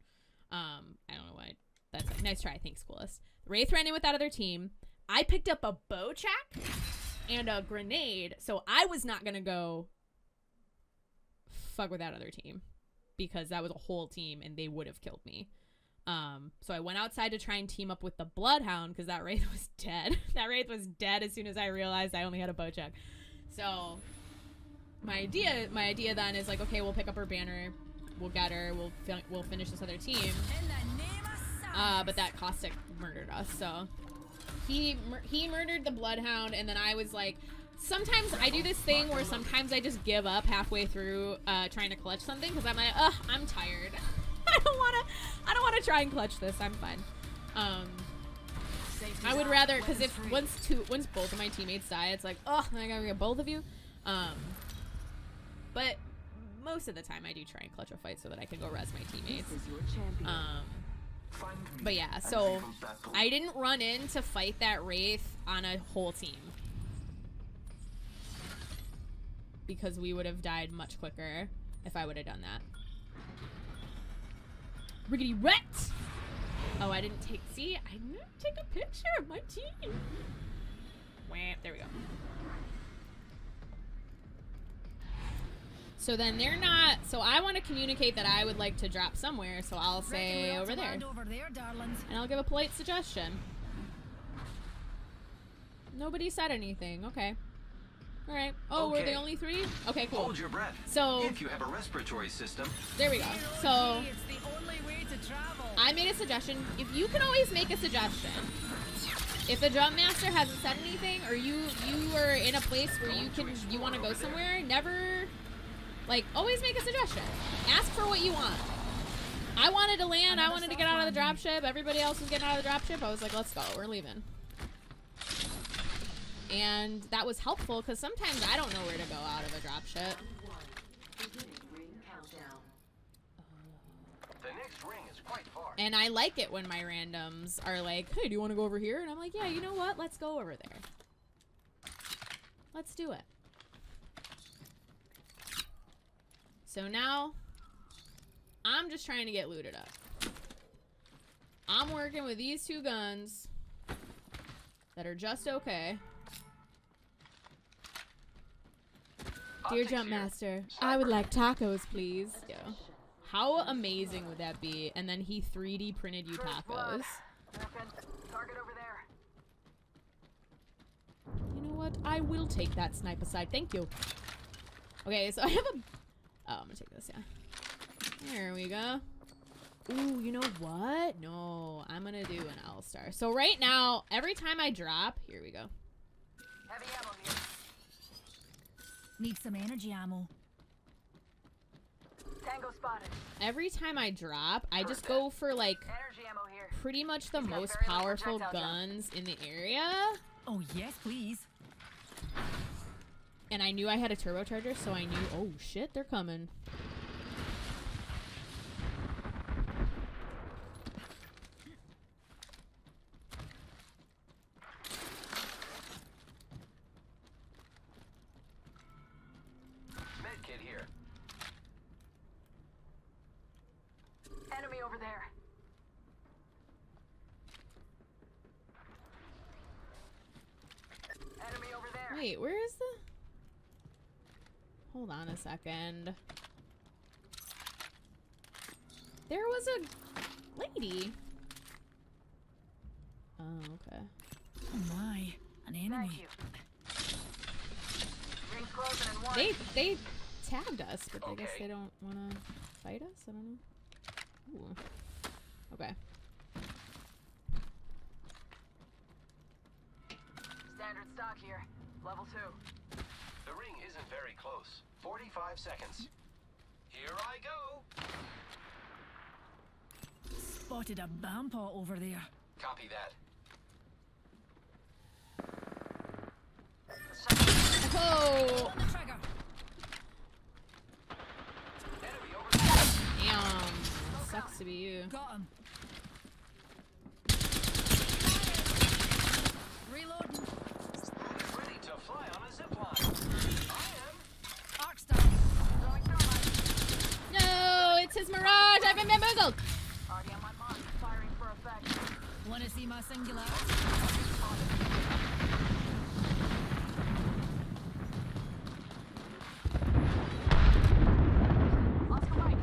I don't know why. That's like, nice try. Thanks, coolest. The wraith ran in with that other team. I picked up a bow check and a grenade, so I was not gonna go fuck with that other team because that was a whole team and they would have killed me. So I went outside to try and team up with the bloodhound because that wraith was dead. That wraith was dead as soon as I realized I only had a bow check. So my idea then is like, okay, we'll pick up her banner, we'll get her, we'll finish this other team. In the name of science. But that caustic murdered us. So he murdered the bloodhound, and then I was like, sometimes I do this thing where sometimes I just give up halfway through trying to clutch something because I'm like, ugh, I'm tired. I don't want to try and clutch this. I'm fine. I would rather, because if once both of my teammates die, it's like, oh, I gotta get both of you. But most of the time I do try and clutch a fight so that I can go res my teammates. But yeah, so I didn't run in to fight that wraith on a whole team because we would have died much quicker if I would have done that. Riggedy rat! Oh, I didn't take. See, I didn't take a picture of my team. Wah, there we go. So then they're not. So I want to communicate that I would like to drop somewhere. So I'll say over there. Over there, darlings. And I'll give a polite suggestion. Nobody said anything. Okay. All right. Oh, we're the only three? Okay, cool. Hold your breath. So if you have a respiratory system. There we go. So It's the only way to travel. I made a suggestion. If you can always make a suggestion. If the jump master hasn't said anything, or you are in a place where you want to go somewhere, never, like, always make a suggestion. Ask for what you want. I wanted to land. I wanted to get out of the dropship. Everybody else was getting out of the dropship. I was like, let's go. We're leaving. And that was helpful because sometimes I don't know where to go out of a dropship. The next ring is quite far. And I like it when my randoms are like, hey, do you want to go over here? And I'm like, yeah, you know what? Let's go over there. Let's do it. So now, I'm just trying to get looted up. I'm working with these two guns that are just okay. Dear Jump Master, I would like tacos, please. Yeah. How amazing would that be? And then he 3D printed you tacos. Target over there. what? I will take that sniper side. Thank you. Okay, so I have a... Oh, I'm gonna take this, yeah. There we go. Ooh, you know what? No, I'm gonna do an L-star. So right now, every time I drop... Here we go. Heavy ammo here. Need some energy ammo. Tango spotted. Every time I drop, I just go for, like, Energy ammo here. pretty much the He's got most very little powerful projectile guns in the area. Oh, yes, please. And I knew I had a turbocharger, so I knew... Oh, shit, they're coming. Medkit here. Enemy over there. Enemy over there. Wait, where is the... Hold on a second. There was a lady. Oh, okay. Oh my, an enemy. Thank you. Rings closing in one. They tagged us, but I guess Okay. they don't want to fight us? I don't know. Ooh. Okay. Standard stock here. Level 2. The ring isn't very close. 45 seconds. Here I go. Spotted a bampot over there. Copy that. Oh! On the trigger. Enemy over there. Damn. Sucks to be you. Got him. Reloading. Who's ready to fly on a zip line? I am. Arc star. Throwing thermite. No! It's his mirage! I've been bamboozled! Already on my mark. Firing for effect. Wanna see my singularity? Oscar Mike.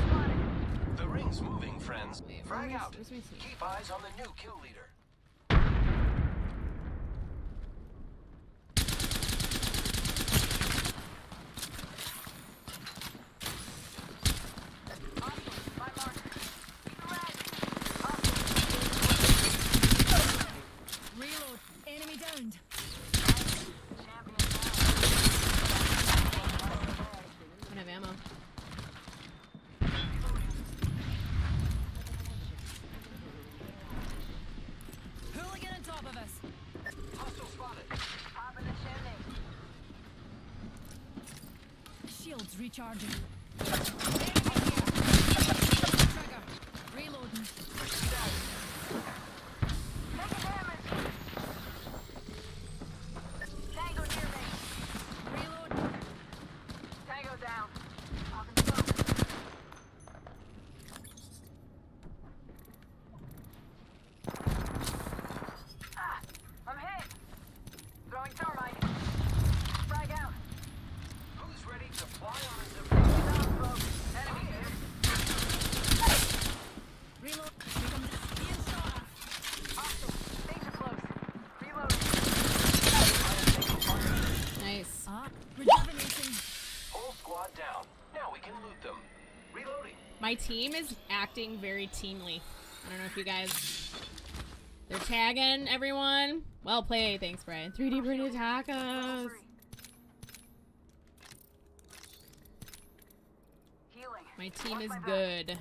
Spotted. The ring's moving, friends. Frag where's- out. where's my team? Keep eyes on the new kill leader. My mark. Reload. Enemy downed. Champion down. I don't have ammo. Hooligan on top of us. Hostile spotted. Popping the chimney. Shields recharging. Enemy here. Trigger. Reloading. Taking damage. Tango near me. Reload. Tango down. Popping smoke. Ah, I'm hit. Throwing thermite. Frag out. Who's ready to fly on a zip line? Down, folks. Enemy here. Reload. Become being shot at. Hostile. Danger close. Reload. Nice. Ah, rejuvenating. Whole squad down. Now we can loot them. Reloading. My team is acting very teamly. I don't know if you guys... They're tagging everyone. Well played. Thanks, Brian. 3D printed tacos. Healing. My team Watch is my back. good.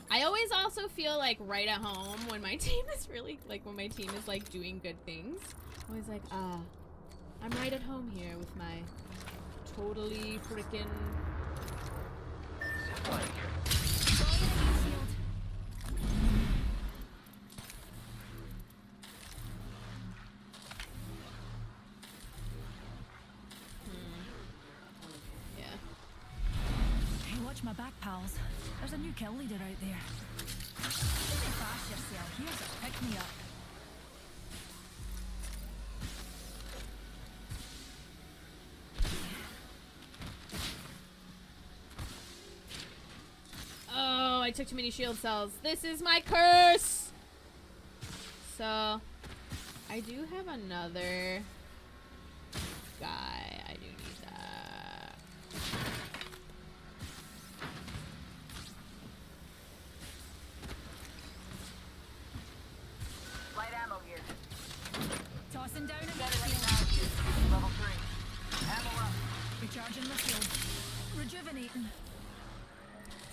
I always also feel like right at home when my team is really, like when my team is like doing good things. I'm always like, ah, I'm right at home here with my totally freaking... Zip line here. Shield. Yeah. Hey, watch my back, pals. There's a new kill leader out there. Stay fast yourself. Here's a pick-me-up. Oh, I took too many shield cells. This is my curse! So, I I do have another guy. I do need that. Light ammo here. Tossing down in Set the it field. down here. Level 3. Ammo up. Recharging the field. Rejuvenating.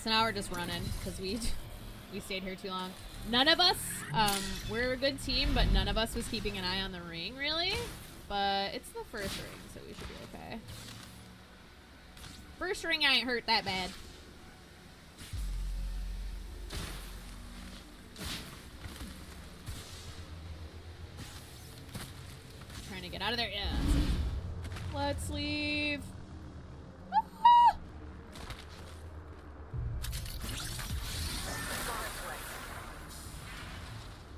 So now we're just running because we stayed here too long. None of us, we're a good team, but none of us was keeping an eye on the ring, really. But it's the first ring, so we should be okay. First ring, I ain't hurt that bad. Trying to get out of there. Yeah. Let's leave. Ah!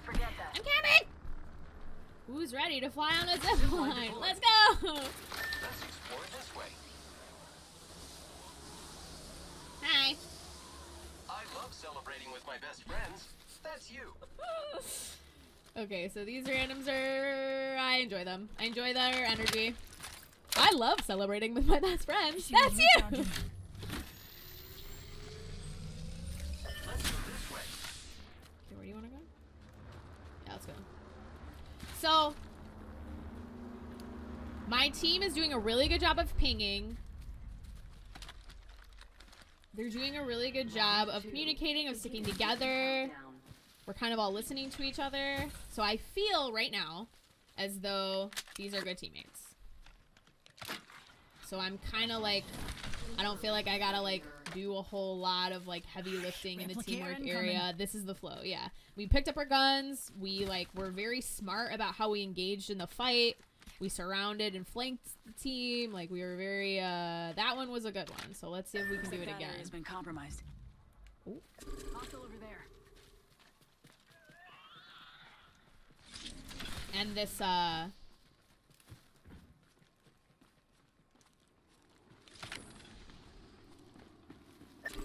Forget that. I'm coming! Who's ready to fly on a zip line? Let's go! Let's explore this way. Hi. I love celebrating with my best friends. That's you. Okay, so these randoms are... I enjoy them. I enjoy their energy. I love celebrating with my best friends. That's you! Let's go this way. Okay, where do you want to go? Yeah, let's go. So, my team is doing a really good job of pinging. They're doing a really good job of communicating, of sticking together. We're kind of all listening to each other. So I feel right now as though these are good teammates. So I'm kind of like, I don't feel like I gotta like do a whole lot of like heavy lifting in the teamwork area. This is the flow. Yeah, we picked up our guns. We like were very smart about how we engaged in the fight. We surrounded and flanked the team. Like we were very that one was a good one. So let's see if we can do it again. Has been compromised. Ooh. Hostile over there. And this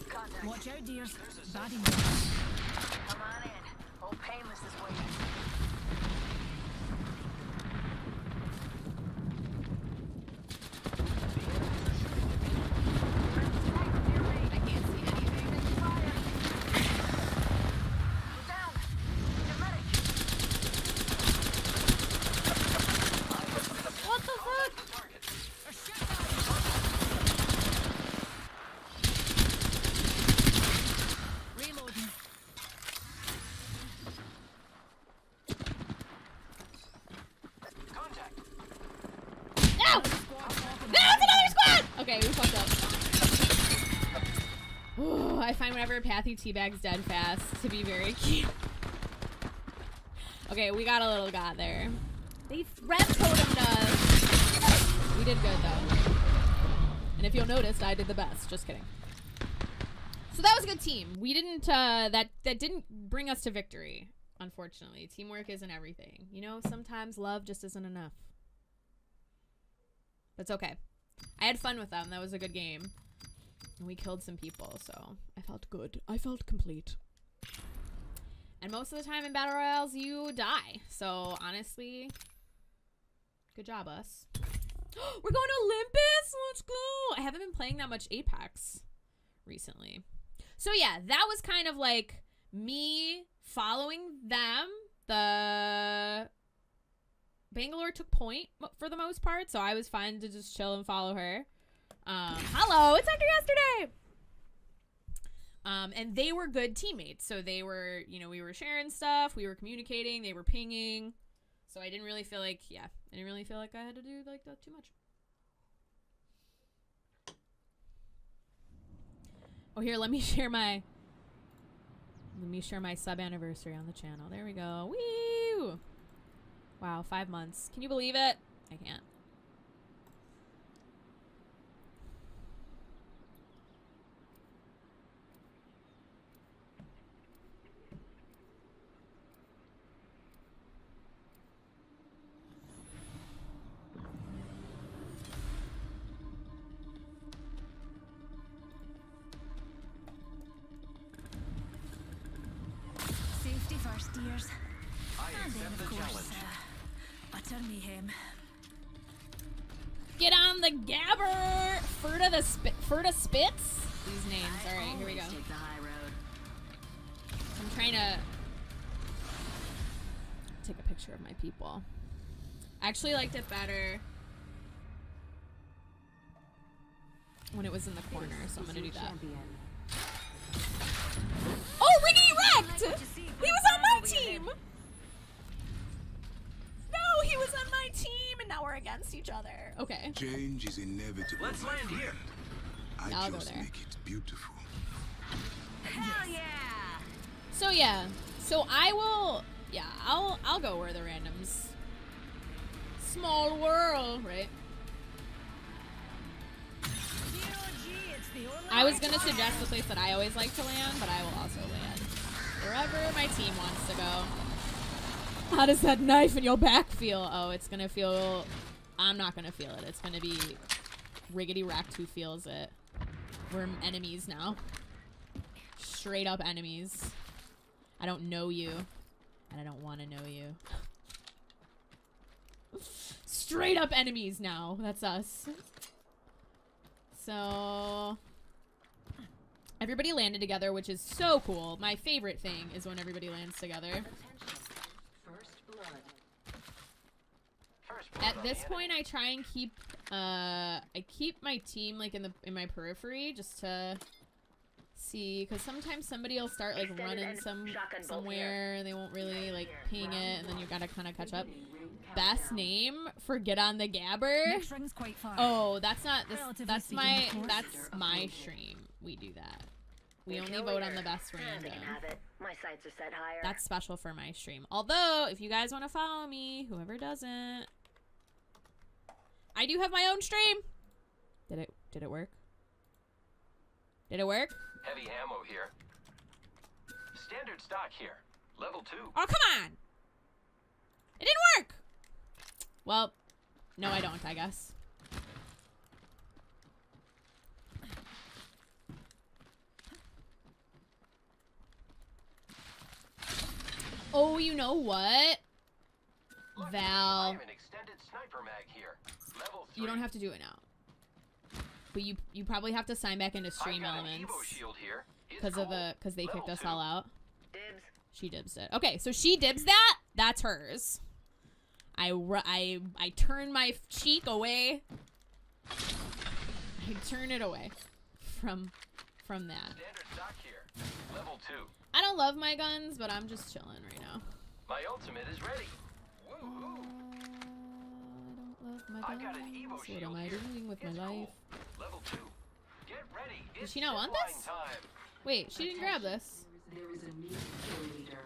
Contact. Watch out, dears. Baddie. Come on in. Old Painless is waiting. I can't see anything. Down. Get medic. What the fuck? Reloading. Contact. No! No, it's another squad! Okay, we fucked up. Ooh, I find whenever Pathy teabags dead fast to be very cute. Okay, we got a little got there. They red totemed us. We did good though. And if you'll notice, I did the best. Just kidding. So that was a good team. We didn't that didn't bring us to victory, unfortunately. Teamwork isn't everything. You know, sometimes love just isn't enough. But it's okay. I had fun with them. That was a good game. And we killed some people, so I felt good. I felt complete. And most of the time in Battle Royales, you die. So, honestly, good job, us. We're going to Olympus! Let's go! I haven't been playing that much Apex recently. So, yeah, that was kind of like me following them. The Bangalore took point for the most part, so I was fine to just chill and follow her. Hello, it's after yesterday! And they were good teammates. So they were, you know, we were sharing stuff, we were communicating, they were pinging. So I didn't really feel like, I didn't really feel like I had to do like that too much. Oh, here, let me share my sub anniversary on the channel. There we go. Woo! Wow, 5 months. Can you believe it? I can't. Safety first, dears. I And then, accept of the course, challenge. Utter mayhem. Get on the gabber! Ferda Spitz? These names. Alright, here we go. Take the high road. I'm trying to take a picture of my people. I actually liked it better when it was in the corner, so I'm gonna do that. Oh, Riggedy wrecked! He was on my team! No, he was on my team, and now we're against each other. Okay. Change is inevitable. Let's land here. I I'll go just there. make it beautiful. Hell yeah! So yeah, so I will, yeah, I'll go where the randoms. Small world, right? I was gonna suggest the place that I always like to land, but I will also land wherever my team wants to go. How does that knife in your back feel? Oh, it's gonna feel, I'm not gonna feel it. It's gonna be Riggedy Wrecked who feels it. We're enemies now. Straight up enemies. I don't know you, and I don't want to know you. Straight up enemies now. That's us. So everybody landed together, which is so cool. My favorite thing is when everybody lands together. First blood. First blood At on this the point, I try and keep I keep my team like in my periphery just to see, because sometimes somebody will start like running somewhere and they won't really like ping it, and then you gotta kind of catch up. Best name for Get on the Gabber. Next ring's quite far. Oh, that's not this. Relatively That's speaking, my of course. that's my stream. We do that. We only vote on the best random. My sights are set higher. That's special for my stream. Although, if you guys want to follow me, whoever doesn't, I do have my own stream. Did it work? Did it work? Heavy ammo here. Standard stock here. Level 2. Oh, come on! It didn't work! Well, no, I don't, I guess. Oh, you know what? Look, Val, I have an extended sniper mag here. Level 3. you don't have to do it now. But you probably have to sign back into I've Stream got an Elements Evo shield here. It's because cool. they kicked Level us 2. all out. Dibs. She dibs it. Okay, so she dibs that. That's hers. I turn my cheek away. I turn it away from that. Standard stock here. Level 2. I don't love my guns, but I'm just chilling right now. My ultimate is ready. Woohoo! I don't love my I got guns. an Evo What shield am I here. doing with my It's life? cool. Level 2. Get ready. Does It's she not want zipline this? time. Wait, she didn't grab this. There is a new kill leader.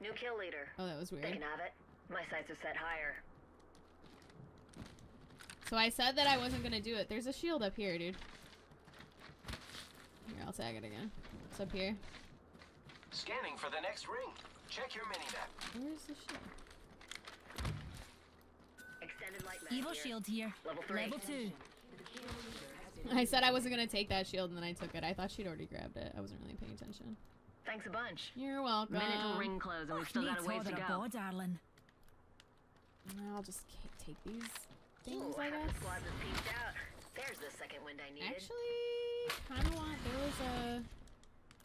New kill leader. Oh, that was They weird. can have it. My sights are set higher. So I said that I wasn't gonna do it. There's a shield up here, dude. Here, I'll tag it again. It's up here. Scanning for the next ring. Check your mini-map. Where's the shield? Extended light mag Evil here. shield here. Level 3. Level 2. I said I wasn't gonna take that shield, and then I took it. I thought she'd already grabbed it. I wasn't really paying attention. Thanks a bunch. You're welcome. Minute till ring close, and we've still got a ways to Needs go. order a bow, darling. I'll just take these things, Ooh, I half guess. the squad was peeked out. There's the second wind I needed. Actually, kind of want.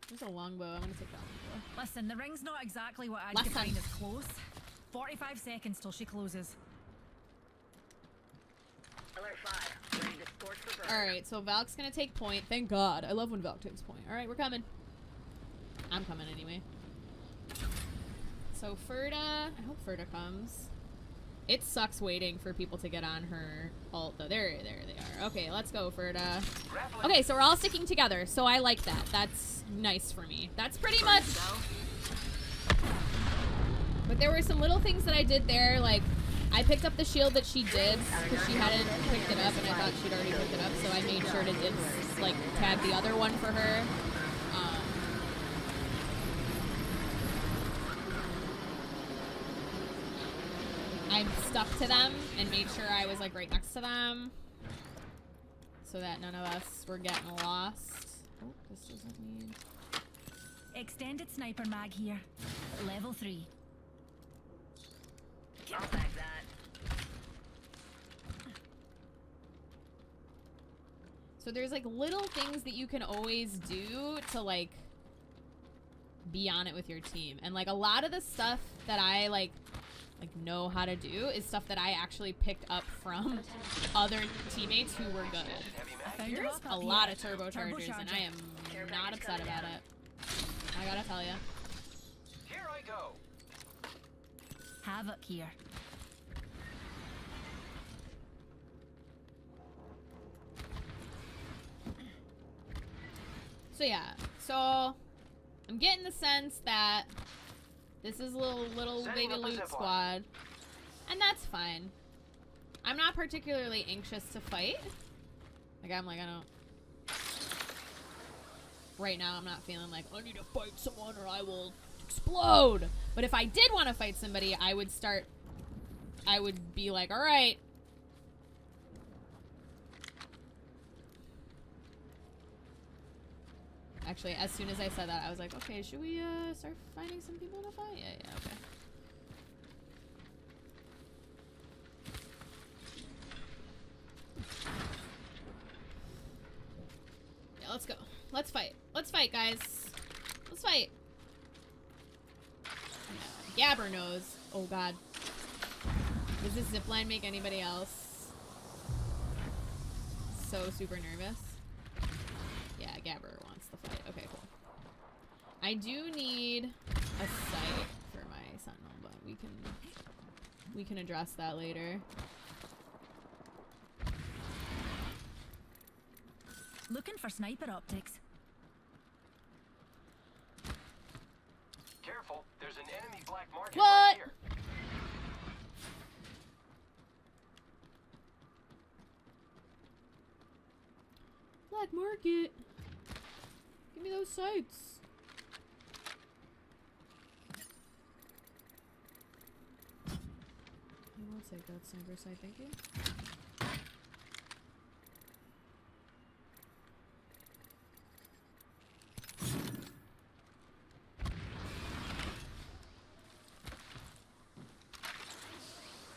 There's a longbow. I'm gonna take that longbow. Listen, the ring's not exactly what I'd Listen. define as close. 45 seconds till she closes. Alert 5. Ready to scorch for burn. All right, so Valk's gonna take point. Thank God. I love when Valk takes point. All right, we're coming. I'm coming anyway. So Ferda, I hope Ferda comes. It sucks waiting for people to get on her ult though. There they are. Okay, let's go, Ferda. Grappling. Okay, so we're all sticking together. So I like that. That's nice for me. That's pretty much. But there were some little things that I did there, like I picked up the shield that she did because she hadn't picked it up, and I thought she'd already picked it up. So I made sure to like tag the other one for her. I stuck to them and made sure I was like right next to them so that none of us were getting lost. Oh, this doesn't need... Extended sniper mag here. Level 3. I'm So there's like little things that you can always do to like be on it with your team. And like a lot of the stuff that I like know how to do is stuff that I actually picked up from other teammates who were good. There's a lot of turbochargers and I am not upset about it. I gotta tell ya. Here I go. Havoc here. So yeah, so I'm getting the sense that this is a little Setting baby up a loot zip line. squad, and that's fine. I'm not particularly anxious to fight. Like I don't. Right now, I'm not feeling like I need to fight someone or I will explode. But if I did want to fight somebody, I would be like, all right. Actually, as soon as I said that, I was like, okay, should we start finding some people to fight? Yeah, okay. Yeah, let's go. Let's fight. Let's fight, guys. Let's fight. Yeah, Gabber knows. Oh, God. Does this zipline make anybody else so super nervous? Yeah, Gabber wants the fight. Okay, cool. I do need a sight for my sentinel, but we can address that later. Looking for sniper optics. Careful, there's an enemy black market What? right here. Black market. Give me those sights. I will take that sniper sight, thank you.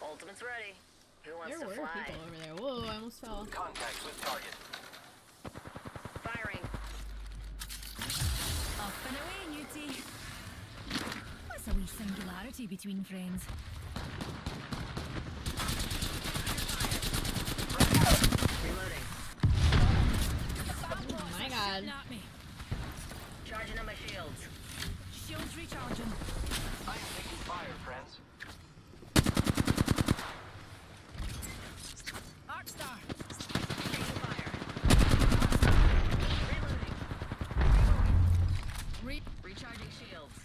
Ultimate's ready. Who wants There to were fly? people over there. Whoa, I almost fell. Contact with target. Firing. Up and away, Newty. What's a wee singularity between friends? Reloading. Oh my God. Shooting at me. Charging on my shields. Shields recharging. I am taking fire, friends. Arcstar. Taking fire. Reloading. Recharging shields.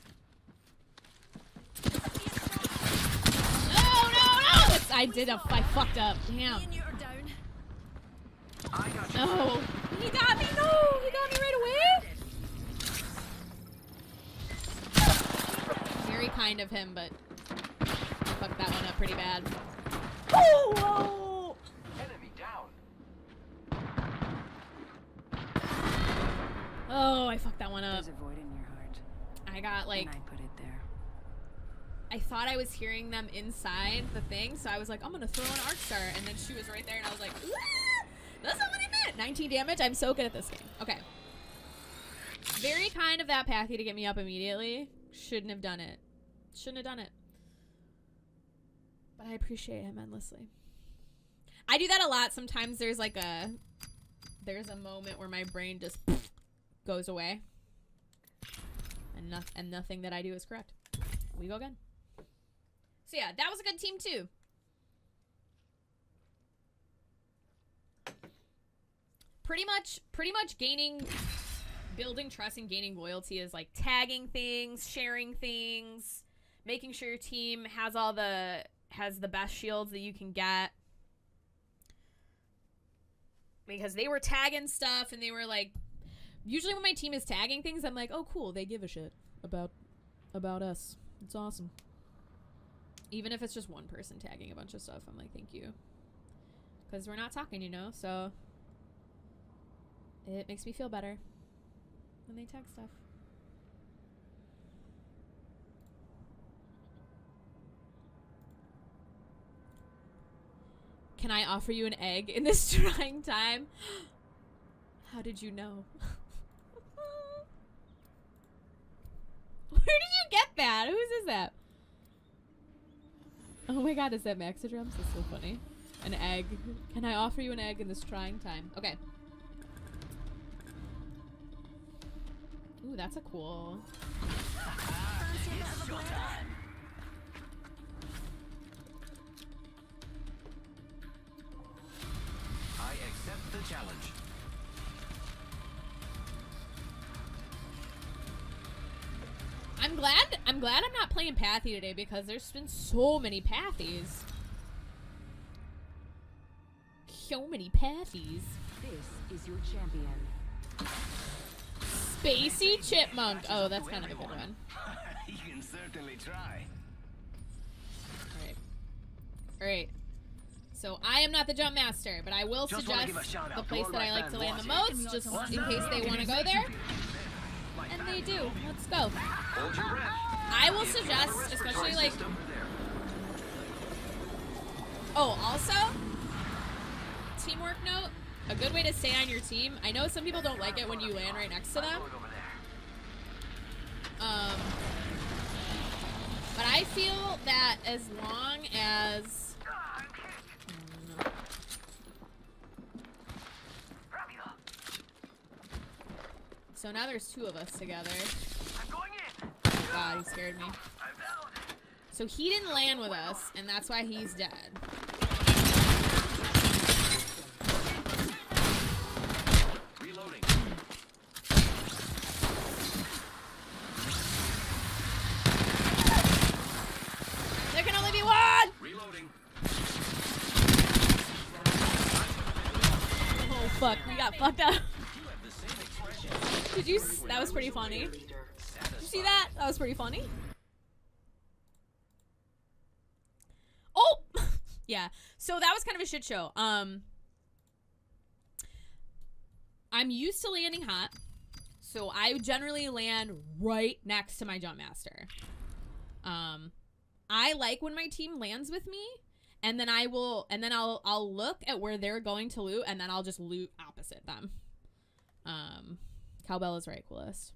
No, no, no! I fucked up. Damn. Me and you are down. I got you. No. He got me. No, he got me right away. Very kind of him, but I fucked that one up pretty bad. Oh, whoa. Enemy down. Oh, I fucked that one up. There's a void in your heart. I got like, And I put it there. I thought I was hearing them inside the thing, so I was like, I'm gonna throw an arc star, and then she was right there, and I was like, "Ah, that's not what I meant. 19 damage. I'm so good at this game. Okay. Very kind of that Pathy to get me up immediately. Shouldn't have done it. Shouldn't have done it. But I appreciate him endlessly. I do that a lot. Sometimes there's like there's a moment where my brain just goes away, and nothing that I do is correct. We go again. So yeah, that was a good team too. Pretty much building trust and gaining loyalty is like tagging things, sharing things, making sure your team has the best shields that you can get. Because they were tagging stuff and they were like, usually when my team is tagging things, I'm like, oh cool, they give a shit about us. It's awesome. Even if it's just one person tagging a bunch of stuff, I'm like, thank you. Because we're not talking, you know, so it makes me feel better when they tag stuff. Can I offer you an egg in this trying time? How did you know? Where did you get that? Whose is that? Oh my god, is that Maxidrums? That's so funny. An egg. Can I offer you an egg in this trying time? Okay. Ooh, that's a cool... It's showtime. I accept the challenge. I'm glad I'm not playing Pathy today because there's been so many Pathies. So many Pathys. This is your champion. Spacey Chipmunk. Oh, that's kind of a good one. You can certainly try. Alright. Alright. So I am not the jump master, but I will Just wanna suggest give a shout out the to place all that my I like to fans land the watching. most, just in case they want to go there. And they do. Let's go. Hold your breath. I will suggest, especially like... Oh, also, teamwork note, a good way to stay on your team. I know some people don't like it when you land right next to them. But I feel that as long as... So now there's two of us together. Oh god, he scared me. So he didn't land with us, and that's why he's dead. Reloading. There can only be one! Reloading. Oh fuck, we got fucked up. Did you? That was pretty funny. Did you see that? That was pretty funny. Oh! Yeah. So that was kind of a shit show. I'm used to landing hot. So I generally land right next to my jump master. I like when my team lands with me, and then I'll look at where they're going to loot, and then I'll just loot opposite them. Cowbell is right, coolest.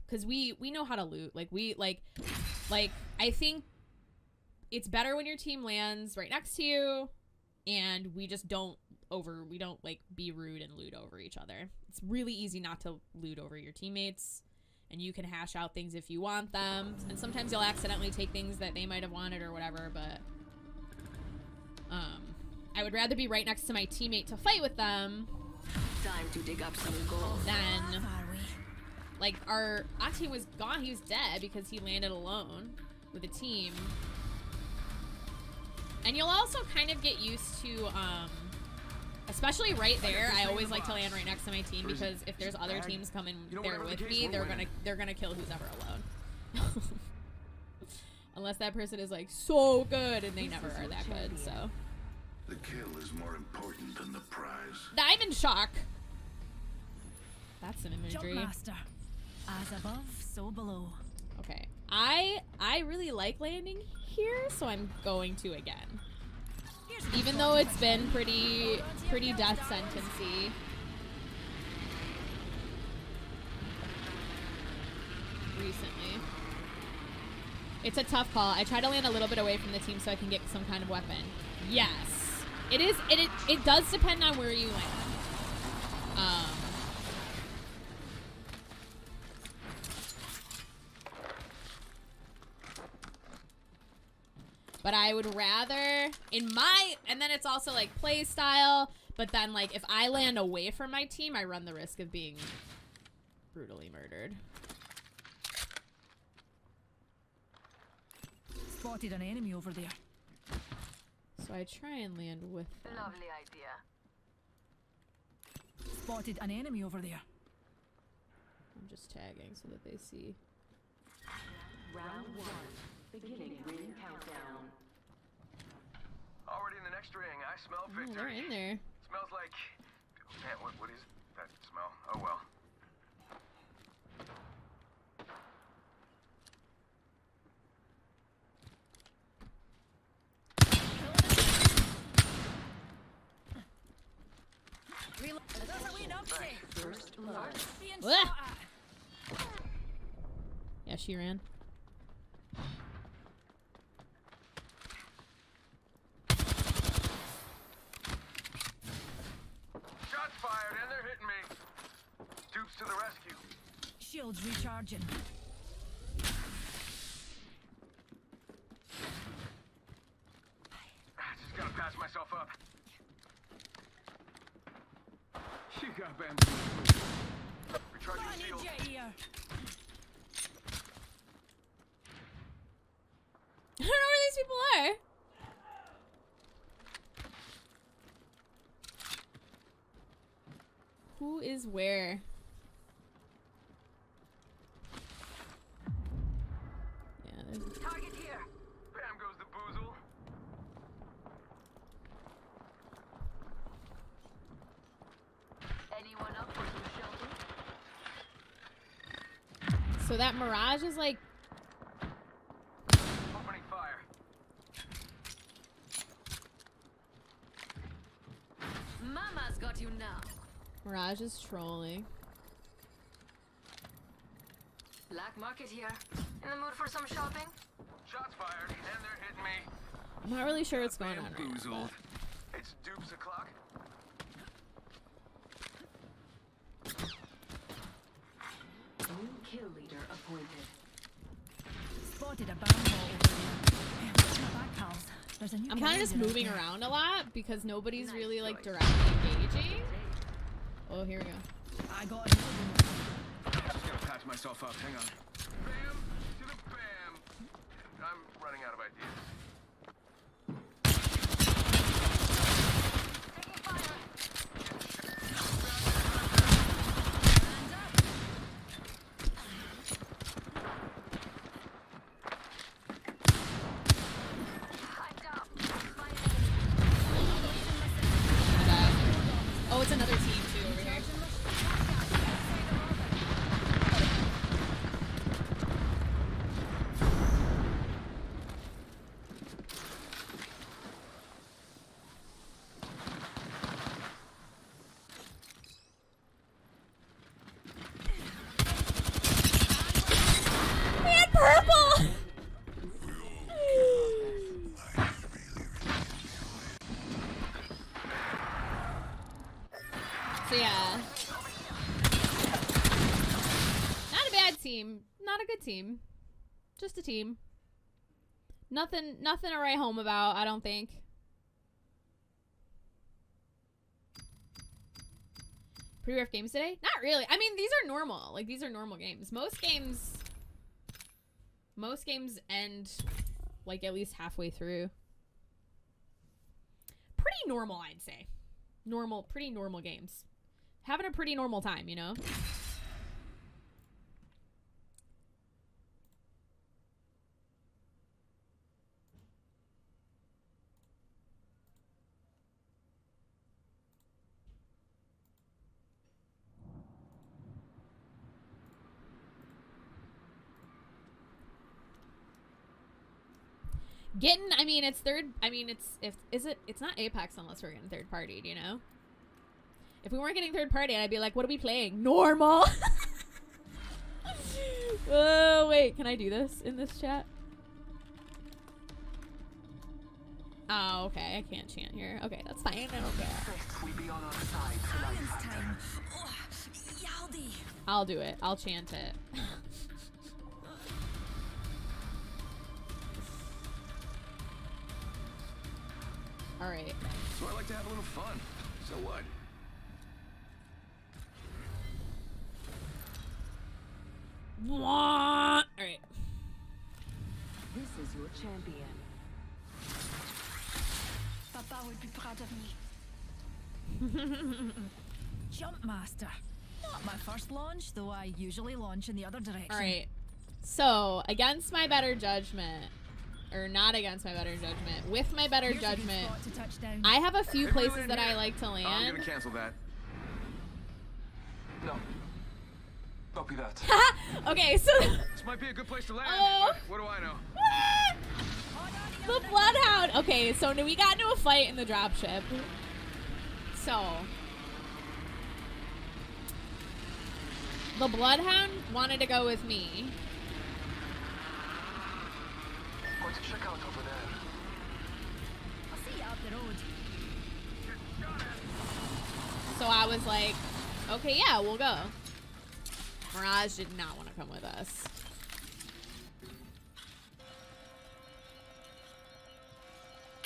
Because we know how to loot. Like I think it's better when your team lands right next to you, and we just don't like be rude and loot over each other. It's really easy not to loot over your teammates, and you can hash out things if you want them. And sometimes you'll accidentally take things that they might have wanted or whatever, but I would rather be right next to my teammate to fight with them. Time to dig up some gold. Then, like, our team was gone. He was dead because he landed alone with a team. And you'll also kind of get used to, especially right there. I always like to land right next to my team because if there's other teams coming there with me, they're gonna kill who's ever alone. Unless that person is like so good, and they never are that good. So The kill is more important than the prize. Diamond Shock. That's some imagery. Jumpmaster. As above, so below. Okay. I really like landing here, so I'm going to again. Even though it's been pretty death sentence-y. Recently. It's a tough call. I try to land a little bit away from the team so I can get some kind of weapon. Yes. It does depend on where you land. But I would rather, and then it's also like play style, but then like if I land away from my team, I run the risk of being brutally murdered. Spotted an enemy over there. So I try and land with them. Lovely idea. Spotted an enemy over there. I'm just tagging so that they see. Round 1. Beginning ring countdown. Already in the next ring. I smell Oh, victory. they're in there. Smells like... Man, what is that smell? Oh, well. Thanks. Being Blech. shot at. Yeah, she ran. Shots fired and they're hitting me. Dupes to the rescue. Shields recharging. Just gotta patch myself up. You got bamboozled. Recharge I your need shield. you here. I don't know where these people are. Who is where? Yeah, there's... Target here. Bam goes the boozle. Anyone up for some shelter? So that Mirage is like... Opening fire. Mama's got you now. Mirage is trolling. Black market here. In the mood for some shopping? Shots fired and they're hitting me. I'm not really sure what's going on right now. Bamboozled. It's dupes o'clock. New kill leader appointed. Spotted a bamboo over there. Watch my back, pals. There's a new I'm kill kind of just leader out moving there. around a lot because nobody's Nice really like choice. directly engaging. Oh, here we go. I got it. Just gotta patch myself up. Hang on. Bam to the bam. I'm running out of ideas. Taking fire. Hyped up. Oh, it's another team too over here. Man, purple! So yeah. Not a bad team. Not a good team. Just a team. Nothing to write home about, I don't think. Pretty rough games today? Not really. I mean, these are normal. Like, these are normal games. Most games end, like, at least halfway through. Pretty normal, I'd say. Pretty normal games. Having a pretty normal time, you know? It's not Apex unless we're getting third party, you know? If we weren't getting third party, I'd be like, what are we playing? Normal! Oh, wait, can I do this in this chat? Oh, okay, I can't chant here. Okay, that's fine, I don't care. We be on our side till I It's find them. time. Oh, Yaldi. I'll do it. I'll chant it. Alright. So I like to have a little fun. So what? Alright. This is your champion. Papa would be proud of me. Jump Master. Not my first launch, though I usually launch in the other direction. Alright. So, against my better judgment, or not against my better judgment, with my better Here's a good judgment, spot to touch down. I have a few Hey, we places land that I here. like to I'm land. gonna cancel that. No. Copy that. Okay, so This might be a good place to land. Oh. But what do I know? the Bloodhound. Okay, so we got into a fight in the dropship. So The Bloodhound wanted to go with me. Going to check out over there. I'll see you up the road. So I was like, okay, yeah, we'll go. Mirage did not want to come with us.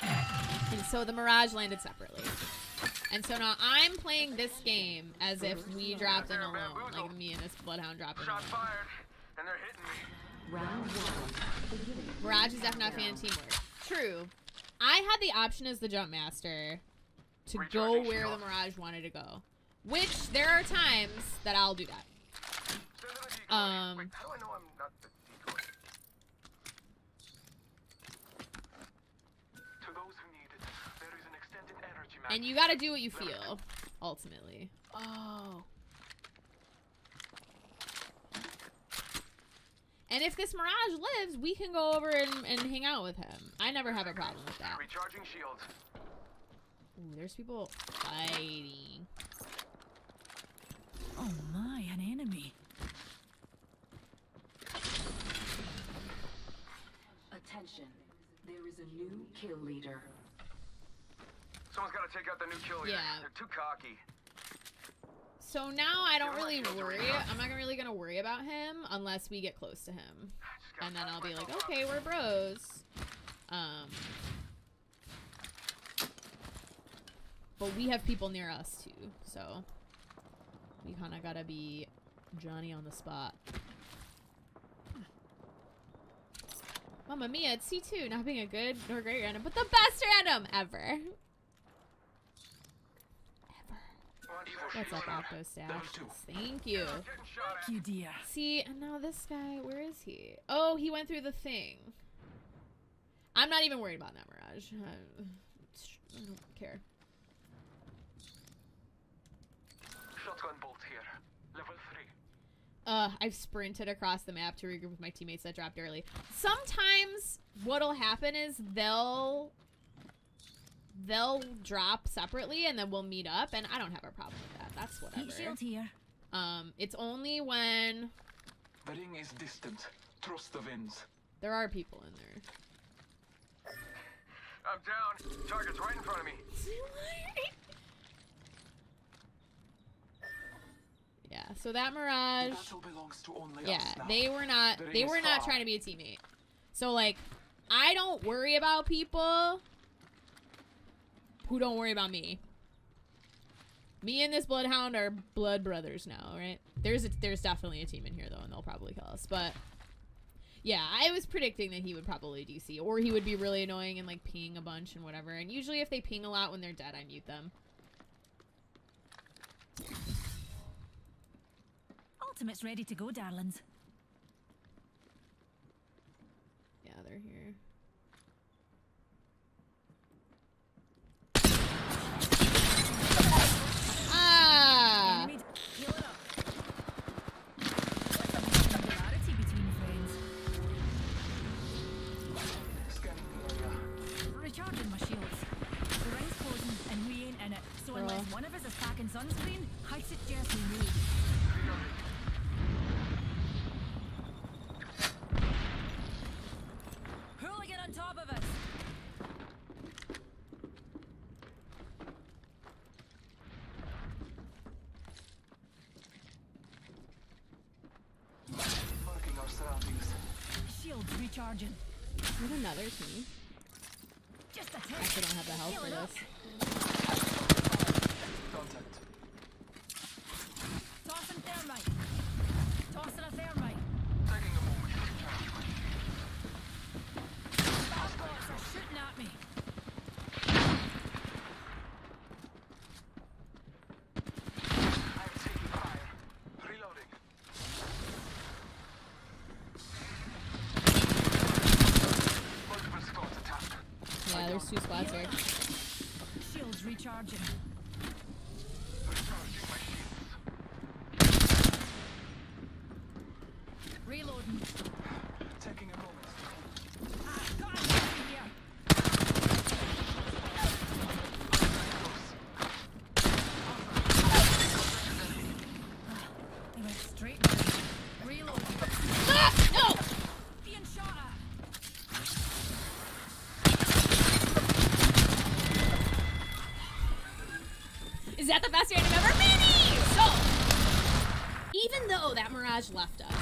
And so the Mirage landed separately. And so now I'm playing this game as if we dropped in alone. Like me and this Bloodhound dropped in Shot alone. fired, and they're hitting me. Mirage is definitely not a fan of teamwork. True. I had the option as the jump master to go where the Mirage wanted to go. Which there are times that I'll do that. Send in a decoy. Um, Wait, how do I know I'm not the decoy? To those who need it, there is an extended energy map. And you gotta do what you feel, ultimately. Oh. And if this Mirage lives, we can go over and hang out with him. I never have a problem with that. Recharging shields. Ooh, there's people fighting. Oh my, an enemy. Attention. There is a new kill leader. Someone's got to take out the new kill leader. Yeah. They're too cocky. So now I don't really worry. I'm not really gonna worry about him unless we get close to him. And then I'll be like, okay, we're bros. But we have people near us too, so we kind of gotta be Johnny on the spot. Mamma mia, it's C2, not being a good nor great random, but the best random ever. What's up, Octo Stash? Thank you. Thank you, dear. See, and now this guy, where is he? Oh, he went through the thing. I'm not even worried about that Mirage. I don't care. Shotgun bolt here. Level 3. I've sprinted across the map to regroup with my teammates that dropped early. Sometimes what'll happen is they'll drop separately and then we'll meet up, and I don't have a problem with that. That's Heat whatever. shield here. It's only when The ring is distant. Trust the winds. there are people in there. I'm down. Target's right in front of me. Yeah, so that Mirage, Battle belongs to only yeah, us now. they were not The ring they is were not far. trying to be a teammate. So like, I don't worry about people who don't worry about me. Me and this Bloodhound are blood brothers now, right? There's definitely a team in here though, and they'll probably kill us. But yeah, I was predicting that he would probably DC, or he would be really annoying and like ping a bunch and whatever. And usually if they ping a lot when they're dead, I mute them. Ultimate's ready to go, darlings. Yeah, they're here. Ah! Enemy heal it up. Similarity between friends. Scanning the area. Recharging my shields. The ring's closing and we ain't in it. So Girl. unless one of us is packing sunscreen, I suggest we move. Hooligan on top of us. Marking our surroundings. Shields recharging. There's another team. Just a I tick. actually don't have the health for Heal it up. this. Contact. Tossing thermite. Tossing a thermite. Taking a moment to recharge my Bad bots are shooting at me. I'm taking fire. Reloading. Multiple squads attacked. Yeah, there's two squads here. Shields recharging. Recharging my shields. Reloading. Taking a moment. Ah, got an enemy here. They went straight Is that the best random ever? Manny! So, even though that Mirage left us,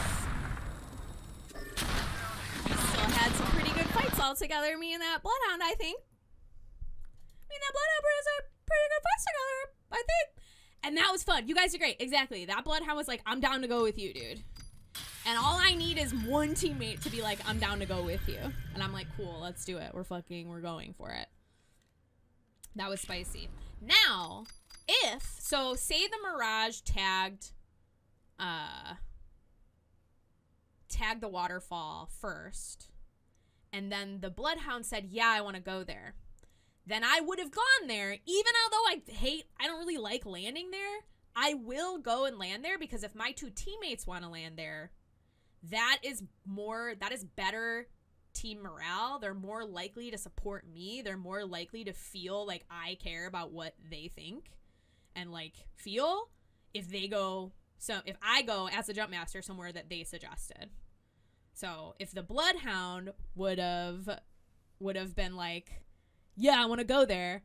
we still had some pretty good fights all together, me and that Bloodhound, I think. Me and that Bloodhound was a pretty good fights together, I think. And that was fun. You guys are great. Exactly. That Bloodhound was like, I'm down to go with you, dude. And all I need is one teammate to be like, I'm down to go with you. And I'm like, cool, let's do it. We're going for it. That was spicy. Now, so say the Mirage tagged the waterfall first, and then the Bloodhound said, yeah, I want to go there. Then I would have gone there, even although I don't really like landing there. I will go and land there because if my two teammates want to land there, that is better team morale. They're more likely to support me. They're more likely to feel like I care about what they think and like feel if I go as a jump master somewhere that they suggested. So if the Bloodhound would have been like, yeah, I want to go there,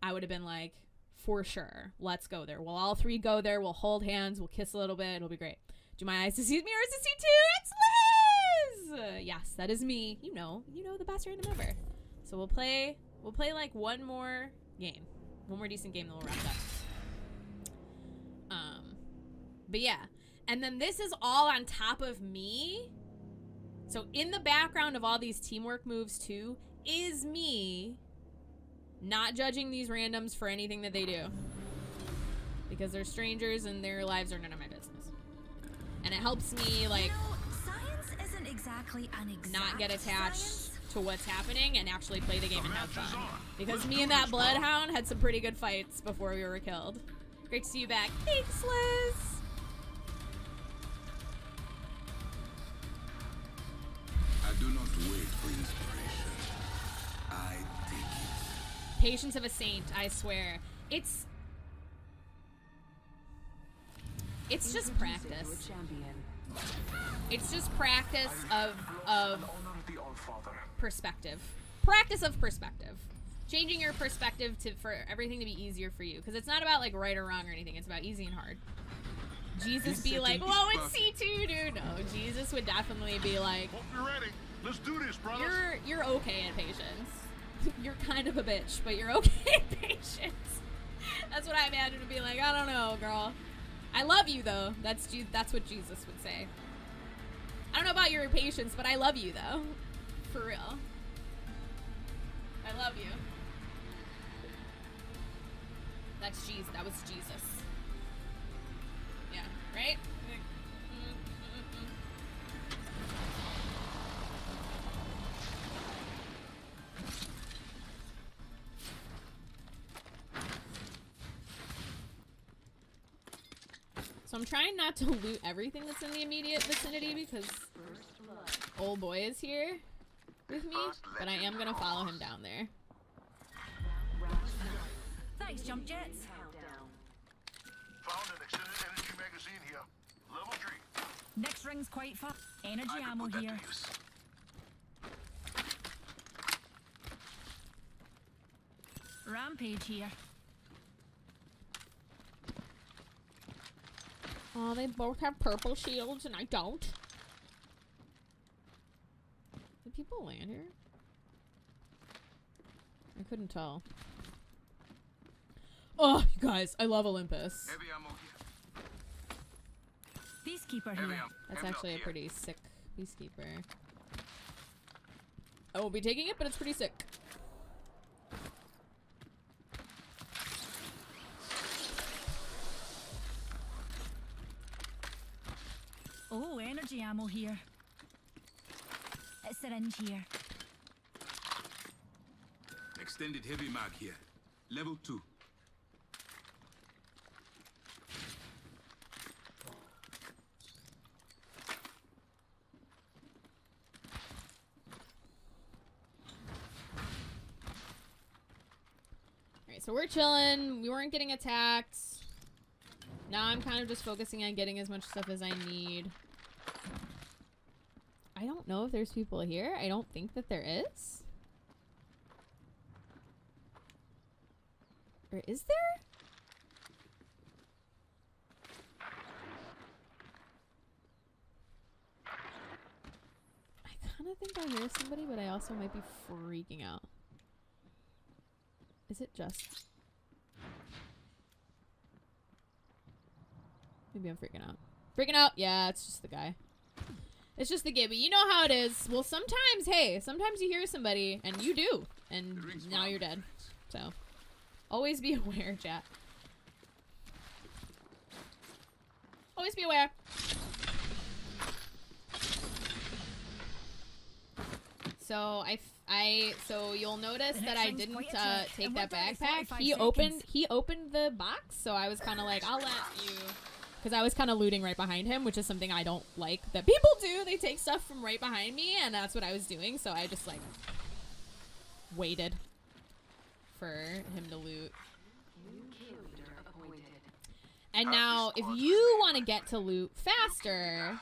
I would have been like, for sure, let's go there. We'll all three go there. We'll hold hands. We'll kiss a little bit. It'll be great. Do my eyes deceive me or is it C2? It's Liz! Yes, that is me. You know the best random ever. So we'll play like one more game. One more decent game, then we'll wrap it up. But yeah. And then this is all on top of me. So in the background of all these teamwork moves too is me not judging these randoms for anything that they do. Because they're strangers and their lives are none of my business. And it helps me like science isn't exactly an exact not get attached science. to what's happening and actually play the game and have fun. Because me and that Bloodhound had some pretty good fights before we were killed. Great to see you back. Thanks, Liz. I do not wait for inspiration. I take it. Patience of a saint, I swear. It's just practice. It's just practice of perspective. Practice of perspective. Changing your perspective for everything to be easier for you. Because it's not about like right or wrong or anything. It's about easy and hard. Jesus be like, whoa, it's C2, dude. No, Jesus would definitely be like, Hope you're ready. Let's do this, brothers. you're okay at patience. You're kind of a bitch, but you're okay at patience. That's what I imagine to be like. I don't know, girl. I love you though. That's what Jesus would say. I don't know about your patience, but I love you though. For real. I love you. That's Jesus. That was Jesus. Yeah, right? So I'm trying not to loot everything that's in the immediate vicinity because old boy is here with me, but I am gonna follow him down there. Thanks, jump jets. Found an extended energy magazine here. Level 3. Next ring's quite far. Energy ammo here. Rampage here. Oh, they both have purple shields and I don't. Did people land here? I couldn't tell. Oh, you guys, I love Olympus. Heavy ammo here. Peacekeeper Heavy here. ammo. That's Heavy actually a here. pretty sick peacekeeper. I won't be taking it, but it's pretty sick. Oh, energy ammo here. A syringe here. Extended heavy mag here. Level 2. Alright, so we're chilling. We weren't getting attacked. Now I'm kind of just focusing on getting as much stuff as I need. I don't know if there's people here. I don't think that there is. Or is there? kind of think I hear somebody, but I also might be freaking out. Is it just... Maybe I'm freaking out. Freaking out? Yeah, it's just the guy. It's just the Gibby. You know how it is. Well, sometimes, hey, sometimes you hear somebody, and you do. And now you're dead. So, always be aware, chat. Always be aware. So so you'll notice that I didn't take that backpack. He opened the box, so I was kind of like, I'll let you, because I was kind of looting right behind him, which is something I don't like that people do. They take stuff from right behind me, and that's what I was doing. So I just like waited for him to loot. And now, if you want to get to loot faster,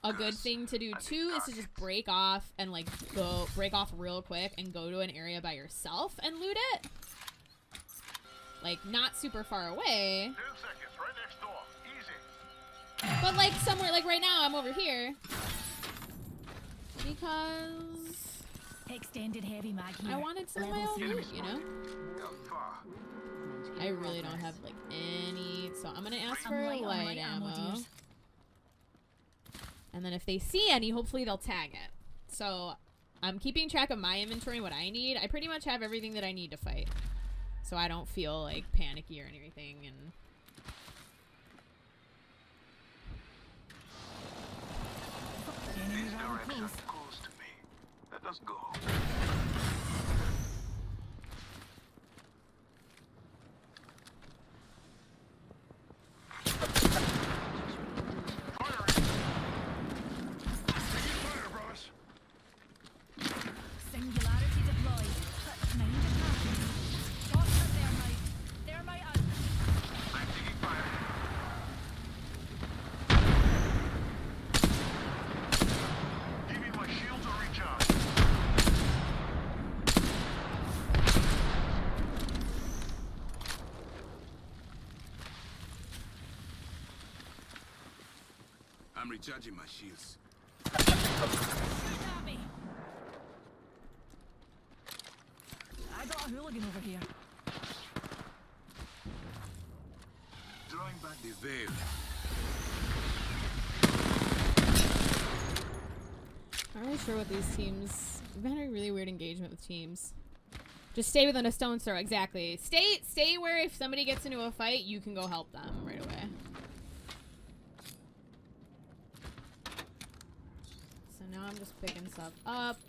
a good thing to do too is to just break off and like break off real quick and go to an area by yourself and loot it. Like not super far away. 10 seconds, right next door. Easy. But like somewhere, like right now I'm over here. Because Extended heavy mag here. I wanted some of my own loot, you know? I really don't have like any, so I'm gonna ask for light ammo. And then if they see any, hopefully they'll tag it. So I'm keeping track of my inventory and what I need. I pretty much have everything that I need to fight. So I don't feel like panicky or anything. And This direction calls to me. Let us go. Singularity deployed. Mind it. Toss the thermite. Thermite out. I'm taking fire. Give me my shield to recharge. I'm recharging my shields. Shoot at me. I got a hooligan over here. Drawing back the veil. I'm not really sure what these teams. We've had a really weird engagement with teams. Just stay within a stone's throw, exactly. Stay where if somebody gets into a fight, you can go help them right away. So now I'm just picking stuff up.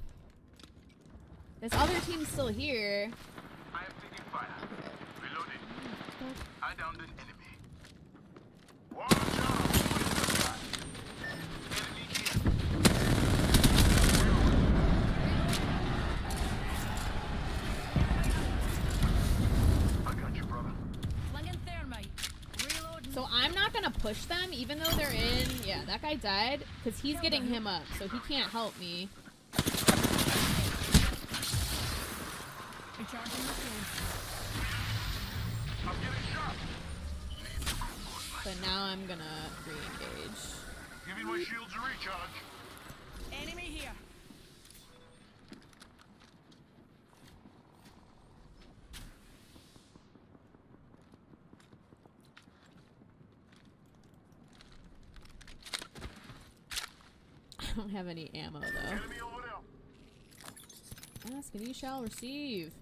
This other team's still here. I am taking fire. Reloading. I downed an enemy. Watch out! Enemy here. I got you, brother. Flinging thermite. Reloading. So I'm not gonna push them, even though they're in. Yeah, that guy died because he's getting him up, so he can't help me. Recharging the shield. I'm getting shot. But now I'm gonna re-engage. Giving my shields a recharge. Enemy here. I don't have any ammo though. Enemy over there. Ask and you shall receive.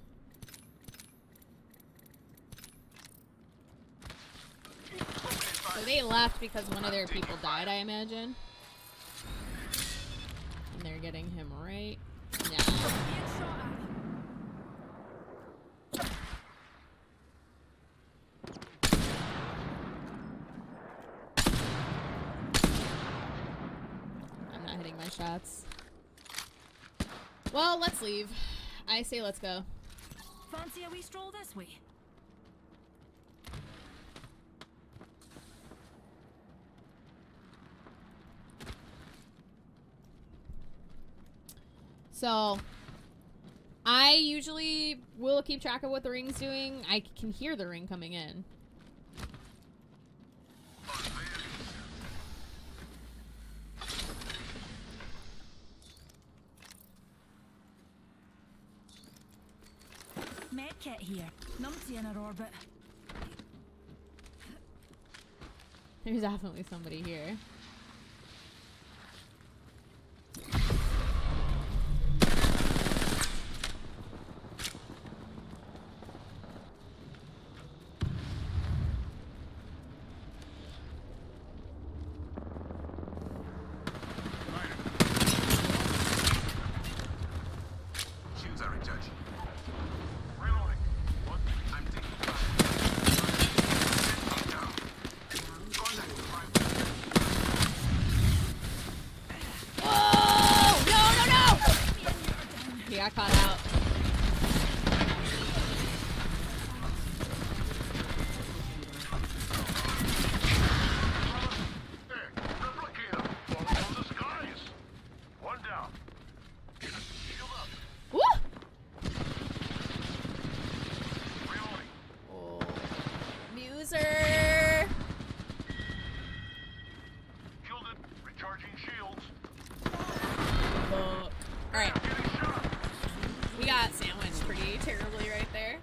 So they left because one of their people died, I imagine. And they're getting him right now. Being shot at. I'm not hitting my shots. Well, let's leave. I say let's go. Fancy a wee stroll this way? So, I usually will keep track of what the ring's doing. I can hear the ring coming in. med kit here. Numpty in her orbit. There's definitely somebody here. Shields are recharging. Reloading. What? I'm taking fire. I'm down. Contact with Oh! No! He got caught out. There. Replicator. Falling from the skies. One down. Shield up. Woo! Reloading. Oh. Muser! Killed it. Recharging shields. Fuck. Alright. Getting shot. We got sandwiched pretty terribly right there.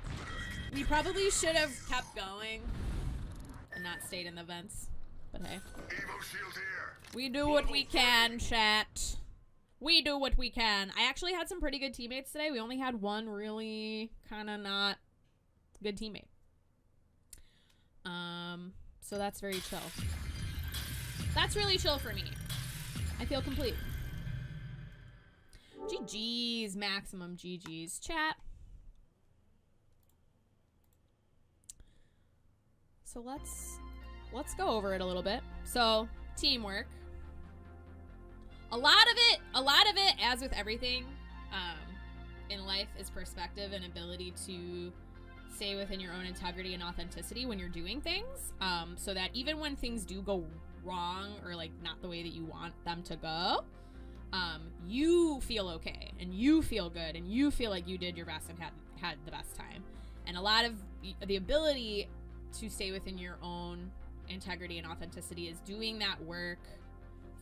We probably should have kept going and not stayed in the vents. But hey. Evo shield here. We do what we can, chat. We do what we can. I actually had some pretty good teammates today. We only had one really kind of not good teammate. So that's very chill. That's really chill for me. I feel complete. GG's, maximum GG's, chat. So let's go over it a little bit. So, teamwork. A lot of it, as with everything in life, is perspective and ability to stay within your own integrity and authenticity when you're doing things, so that even when things do go wrong or like not the way that you want them to go, you feel okay and you feel good and you feel like you did your best and had the best time. And a lot of the ability to stay within your own integrity and authenticity is doing that work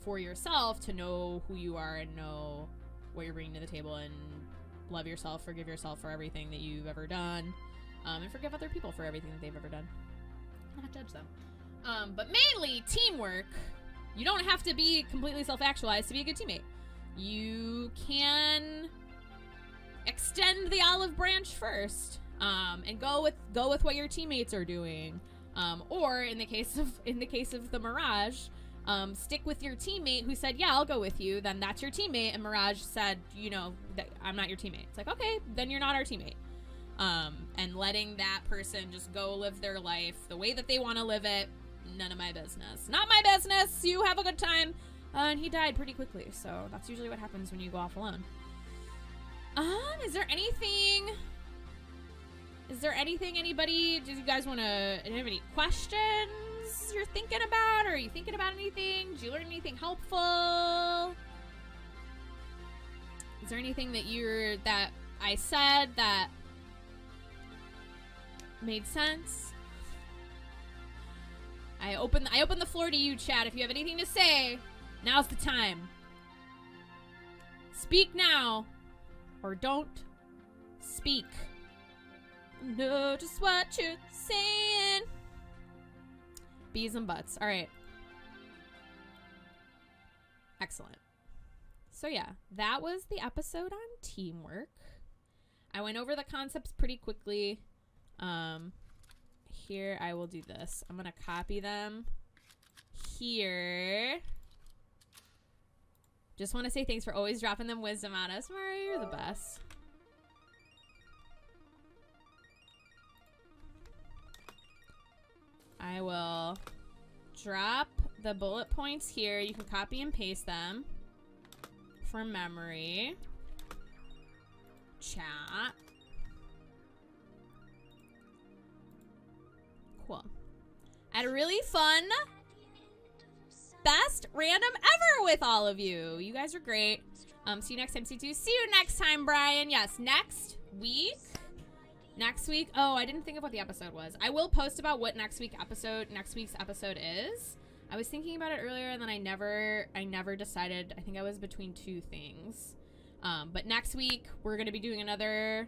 for yourself to know who you are and know what you're bringing to the table and love yourself, forgive yourself for everything that you've ever done, and forgive other people for everything that they've ever done. Not judge them. But mainly teamwork. You don't have to be completely self-actualized to be a good teammate. You can extend the olive branch first, and go with what your teammates are doing, or in the case of the Mirage, stick with your teammate who said, yeah, I'll go with you. Then that's your teammate, and Mirage said, you know, that I'm not your teammate. It's like, okay, then you're not our teammate. And letting that person just go live their life the way that they want to live it, none of my business. Not my business. You have a good time. And he died pretty quickly, so that's usually what happens when you go off alone. Is there anything anybody, do you guys want to have any questions you're thinking about? Or are you thinking about anything? Did you learn anything helpful? Is there anything that I said that made sense? I open the floor to you, chat. If you have anything to say, now's the time. Speak now, or don't speak. Know just what you're saying. Bees and butts. All right. Excellent. So yeah, that was the episode on teamwork. I went over the concepts pretty quickly. Here, I will do this. I'm gonna copy them here. Just want to say thanks for always dropping them wisdom on us. Mari, you're the best. I will drop the bullet points here. You can copy and paste them for memory. Chat. Cool. I had a really fun best random ever with all of you. You guys are great. See you next time, C2. See you next time, Brian. Yes, next week. Oh, I didn't think of what the episode was. I will post about what next week's episode is. I was thinking about it earlier and then I never decided. I think I was between two things. But next week we're going to be doing another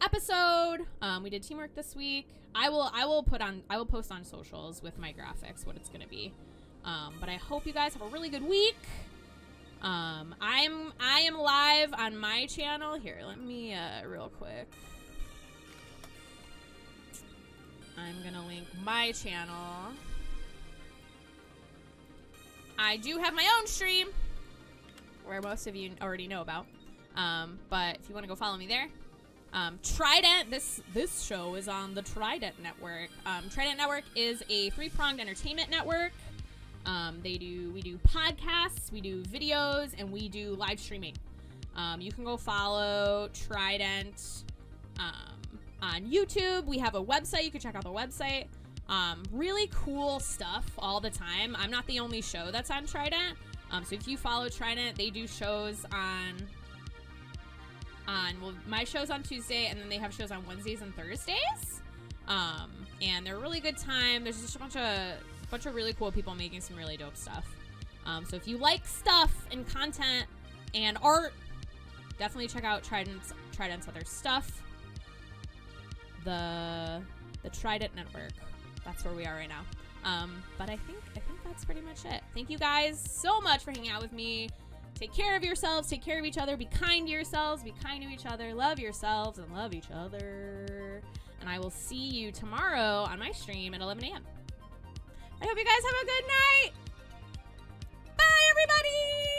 episode. We did teamwork this week. I will post on socials with my graphics what it's gonna be. But I hope you guys have a really good week. I am live on my channel. Here, let me real quick. I'm gonna link my channel. I do have my own stream, where most of you already know about. But if you want to go follow me there. Trident, this show is on the Trident Network. Trident Network is a three-pronged entertainment network. We do podcasts, we do videos, and we do live streaming. You can go follow Trident on YouTube. We have a website. You can check out the website. Really cool stuff all the time. I'm not the only show that's on Trident. So if you follow Trident, they do shows well, my show's on Tuesday, and then they have shows on Wednesdays and Thursdays. And they're a really good time. There's just a bunch of really cool people making some really dope stuff. So if you like stuff and content and art, definitely check out Trident's other stuff. The Trident Network. That's where we are right now. But I think that's pretty much it. Thank you guys so much for hanging out with me. Take care of yourselves. Take care of each other. Be kind to yourselves. Be kind to each other. Love yourselves and love each other. And I will see you tomorrow on my stream at 11 a.m. I hope you guys have a good night. Bye, everybody.